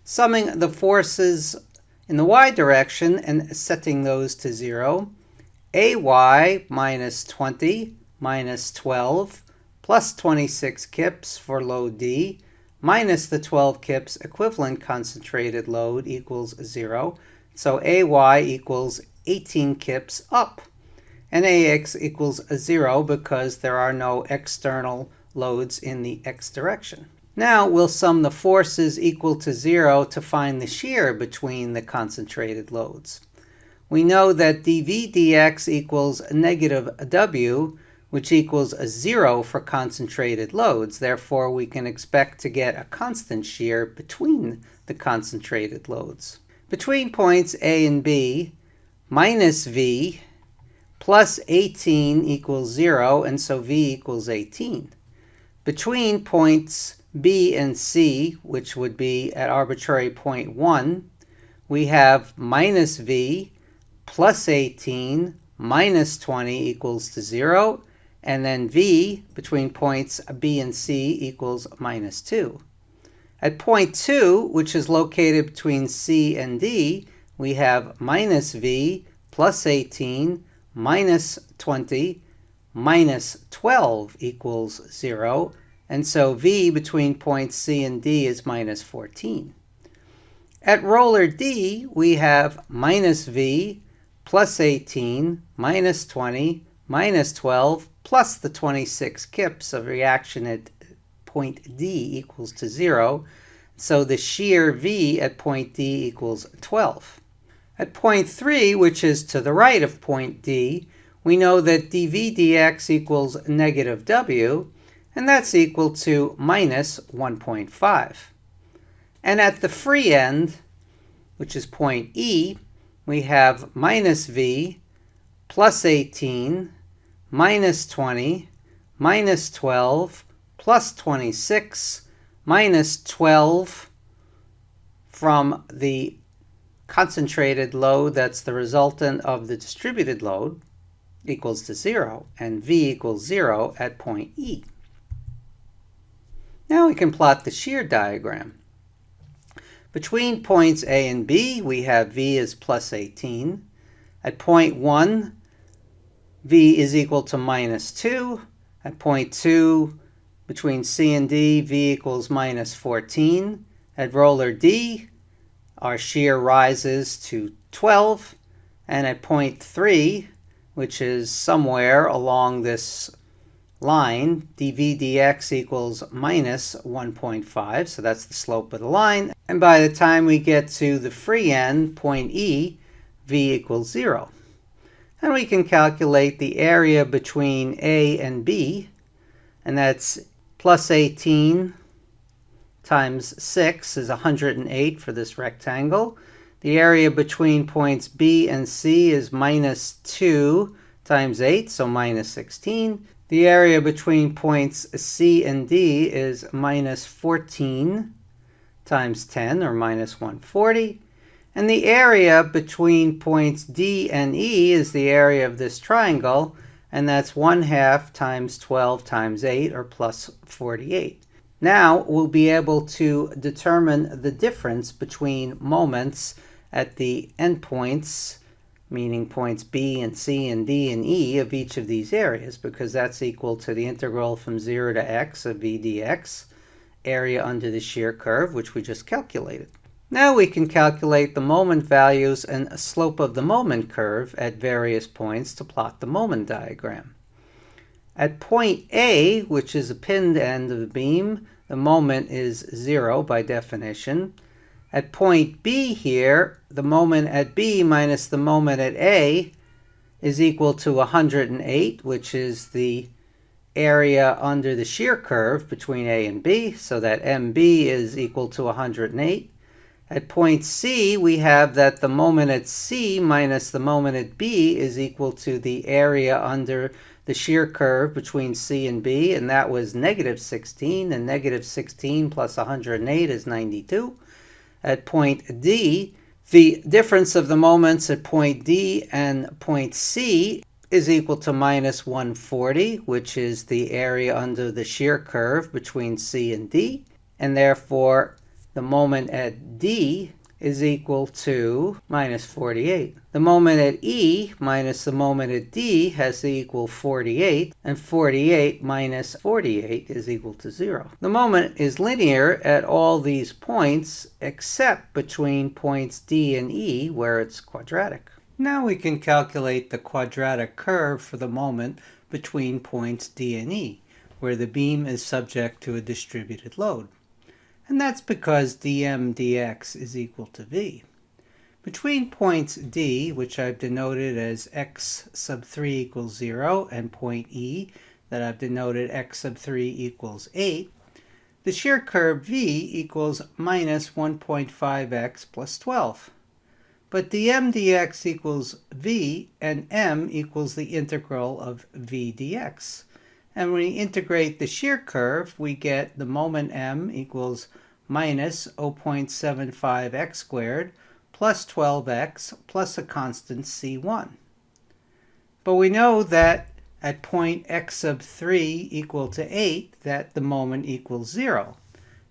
Summing the forces in the y direction and setting those to 0, AY minus 20 minus 12 plus 26 kips for load D minus the 12 kips equivalent concentrated load equals 0. So AY equals 18 kips up. And AX equals 0 because there are no external loads in the x direction. Now we'll sum the forces equal to 0 to find the shear between the concentrated loads. We know that dV dx equals negative W, which equals 0 for concentrated loads. Therefore, we can expect to get a constant shear between the concentrated loads. Between points A and B, minus V plus 18 equals 0, and so V equals 18. Between points B and C, which would be at arbitrary point 1, we have minus V plus 18 minus 20 equals to 0, and then V between points B and C equals minus 2. At point 2, which is located between C and D, we have minus V plus 18 minus 20 minus 12 equals 0, and so V between points C and D is minus 14. At roller D, we have minus V plus 18 minus 20 minus 12 plus the 26 kips of reaction at point D equals to 0. So the shear V at point D equals 12. At point 3, which is to the right of point D, we know that dV dx equals negative W, and that's equal to minus 1.5. And at the free end, which is point E, we have minus V plus 18 minus 20 minus 12 plus 26 minus 12 from the concentrated load, that's the resultant of the distributed load, equals to 0, and V equals 0 at point E. Now we can plot the shear diagram. Between points A and B, we have V is plus 18. At point 1, V is equal to minus 2. At point 2, between C and D, V equals minus 14. At roller D, our shear rises to 12. And at point 3, which is somewhere along this line, dV dx equals minus 1.5, so that's the slope of the line. And by the time we get to the free end, point E, V equals 0. And we can calculate the area between A and B, and that's plus 18 times 6 is 108 for this rectangle. The area between points B and C is minus 2 times 8, so minus 16. The area between points C and D is minus 14 times 10, or minus 140. And the area between points D and E is the area of this triangle, and that's 1/2 times 12 times 8, or plus 48. Now we'll be able to determine the difference between moments at the endpoints, meaning points B and C and D and E of each of these areas, because that's equal to the integral from 0 to x of v dx, area under the shear curve, which we just calculated. Now we can calculate the moment values and slope of the moment curve at various points to plot the moment diagram. At point A, which is a pinned end of the beam, the moment is 0 by definition. At point B here, the moment at B minus the moment at A is equal to 108, which is the area under the shear curve between A and B, so that MB is equal to 108. At point C, we have that the moment at C minus the moment at B is equal to the area under the shear curve between C and B, and that was negative 16, and negative 16 plus 108 is 92. At point D, the difference of the moments at point D and point C is equal to minus 140, which is the area under the shear curve between C and D, and therefore the moment at D is equal to minus 48. The moment at E minus the moment at D has to equal 48, and 48 minus 48 is equal to 0. The moment is linear at all these points except between points D and E, where it's quadratic. Now we can calculate the quadratic curve for the moment between points D and E, where the beam is subject to a distributed load. And that's because dm dx is equal to v. Between points D, which I've denoted as x sub 3 equals 0, and point E, that I've denoted x sub 3 equals 8, the shear curve v equals minus 1.5x plus 12. But dm dx equals v, and m equals the integral of v dx. And when we integrate the shear curve, we get the moment m equals minus 0.75x squared plus 12x plus a constant c1. But we know that at point x sub 3 equal to 8, that the moment equals 0.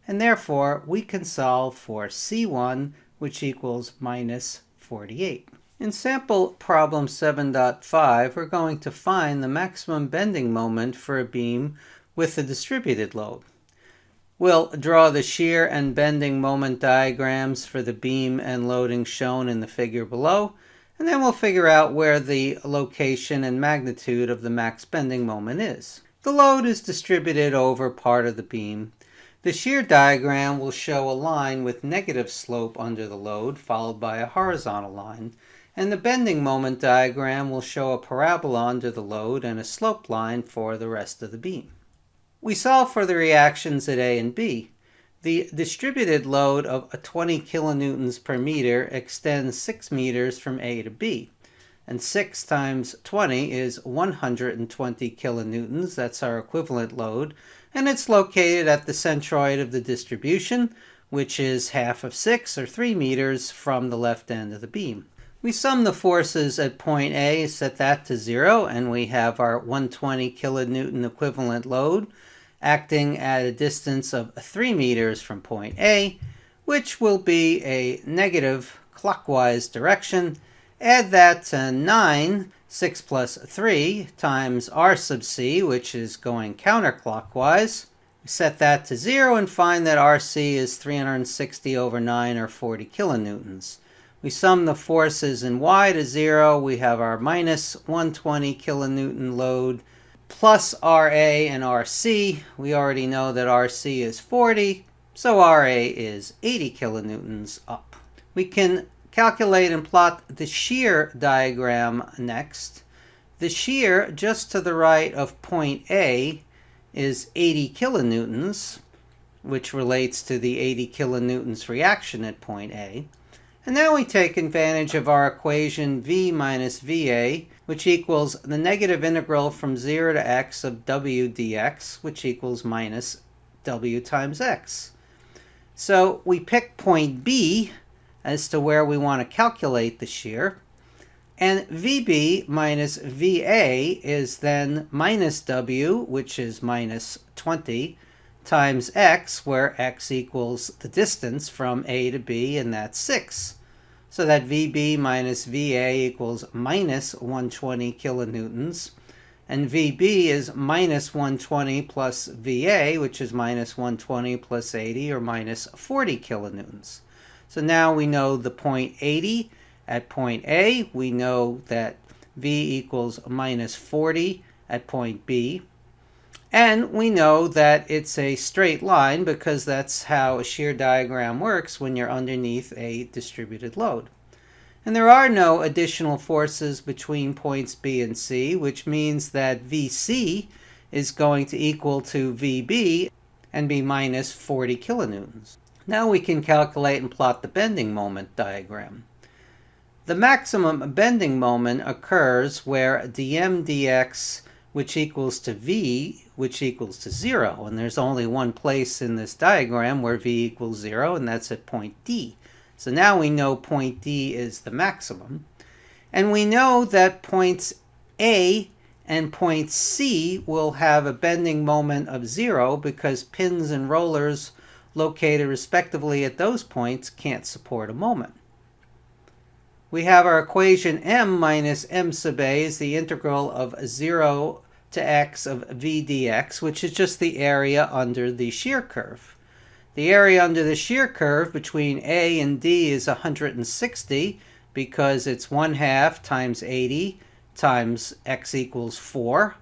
And therefore, we can solve for c1, which equals minus 48. In sample problem 7.5, we're going to find the maximum bending moment for a beam with a distributed load. We'll draw the shear and bending moment diagrams for the beam and loading shown in the figure below, and then we'll figure out where the location and magnitude of the max bending moment is. The load is distributed over part of the beam. The shear diagram will show a line with negative slope under the load, followed by a horizontal line. And the bending moment diagram will show a parabola under the load and a slope line for the rest of the beam. We solve for the reactions at A and B. The distributed load of 20 kilonewtons per meter extends 6 meters from A to B. And 6 times 20 is 120 kilonewtons. That's our equivalent load. And it's located at the centroid of the distribution, which is half of 6, or 3 meters, from the left end of the beam. We sum the forces at point A, set that to 0, and we have our 120 kilonewton equivalent load acting at a distance of 3 meters from point A, which will be a negative clockwise direction. Add that to 9, 6 plus 3, times r sub c, which is going counterclockwise. Set that to 0 and find that RC is 360 over 9, or 40 kilonewtons. We sum the forces in y to 0. We have our minus 120 kilonewton load plus RA and RC. We already know that RC is 40, so RA is 80 kilonewtons up. We can calculate and plot the shear diagram next. The shear just to the right of point A is 80 kilonewtons, which relates to the 80 kilonewtons reaction at point A. And now we take advantage of our equation v minus va, which equals the negative integral from 0 to x of w dx, which equals minus w times x. So we pick point B as to where we want to calculate the shear. And VB minus VA is then minus W, which is minus 20, times X, where X equals the distance from A to B, and that's 6. So that VB minus VA equals minus 120 kilonewtons. And VB is minus 120 plus VA, which is minus 120 plus 80, or minus 40 kilonewtons. So now we know the point 80 at point A. We know that V equals minus 40 at point B. And we know that it's a straight line because that's how a shear diagram works when you're underneath a distributed load. And there are no additional forces between points B and C, which means that VC is going to equal to VB and be minus 40 kilonewtons. Now we can calculate and plot the bending moment diagram. The maximum bending moment occurs where dm dx, which equals to v, which equals to 0. And there's only one place in this diagram where v equals 0, and that's at point D. So now we know point D is the maximum. And we know that points A and point C will have a bending moment of 0 because pins and rollers located respectively at those points can't support a moment. We have our equation m minus m sub a is the integral of 0 to x of v dx, which is just the area under the shear curve. The area under the shear curve between A and D is 160 because it's 1/2 times 80 times x equals 4.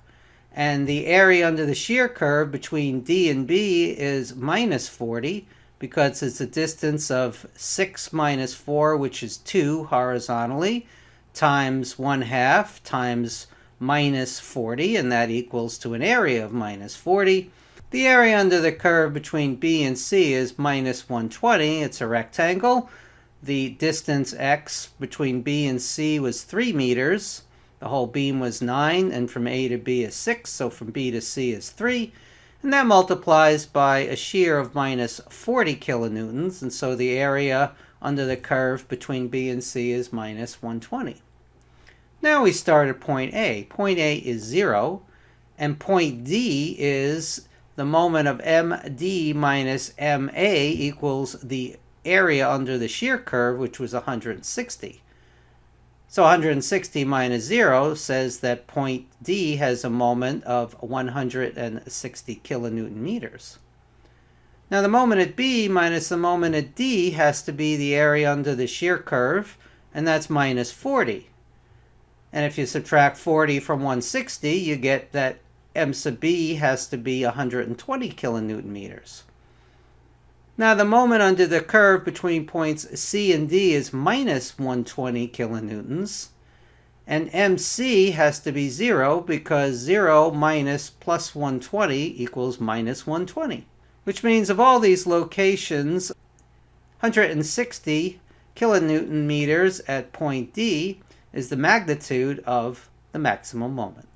And the area under the shear curve between D and B is minus 40 because it's a distance of 6 minus 4, which is 2 horizontally, times 1/2 times minus 40, and that equals to an area of minus 40. The area under the curve between B and C is minus 120. It's a rectangle. The distance x between B and C was 3 meters. The whole beam was 9, and from A to B is 6, so from B to C is 3. And that multiplies by a shear of minus 40 kilonewtons, and so the area under the curve between B and C is minus 120. Now we start at point A. Point A is 0, and point D is the moment of MD minus MA equals the area under the shear curve, which was 160. So 160 minus 0 says that point D has a moment of 160 kilonewton meters. Now the moment at B minus the moment at D has to be the area under the shear curve, and that's minus 40. And if you subtract 40 from 160, you get that M sub B has to be 120 kilonewton meters. Now the moment under the curve between points C and D is minus 120 kilonewtons, and MC has to be 0 because 0 minus plus 120 equals minus 120, which means of all these locations, 160 kilonewton meters at point D is the magnitude of the maximum moment.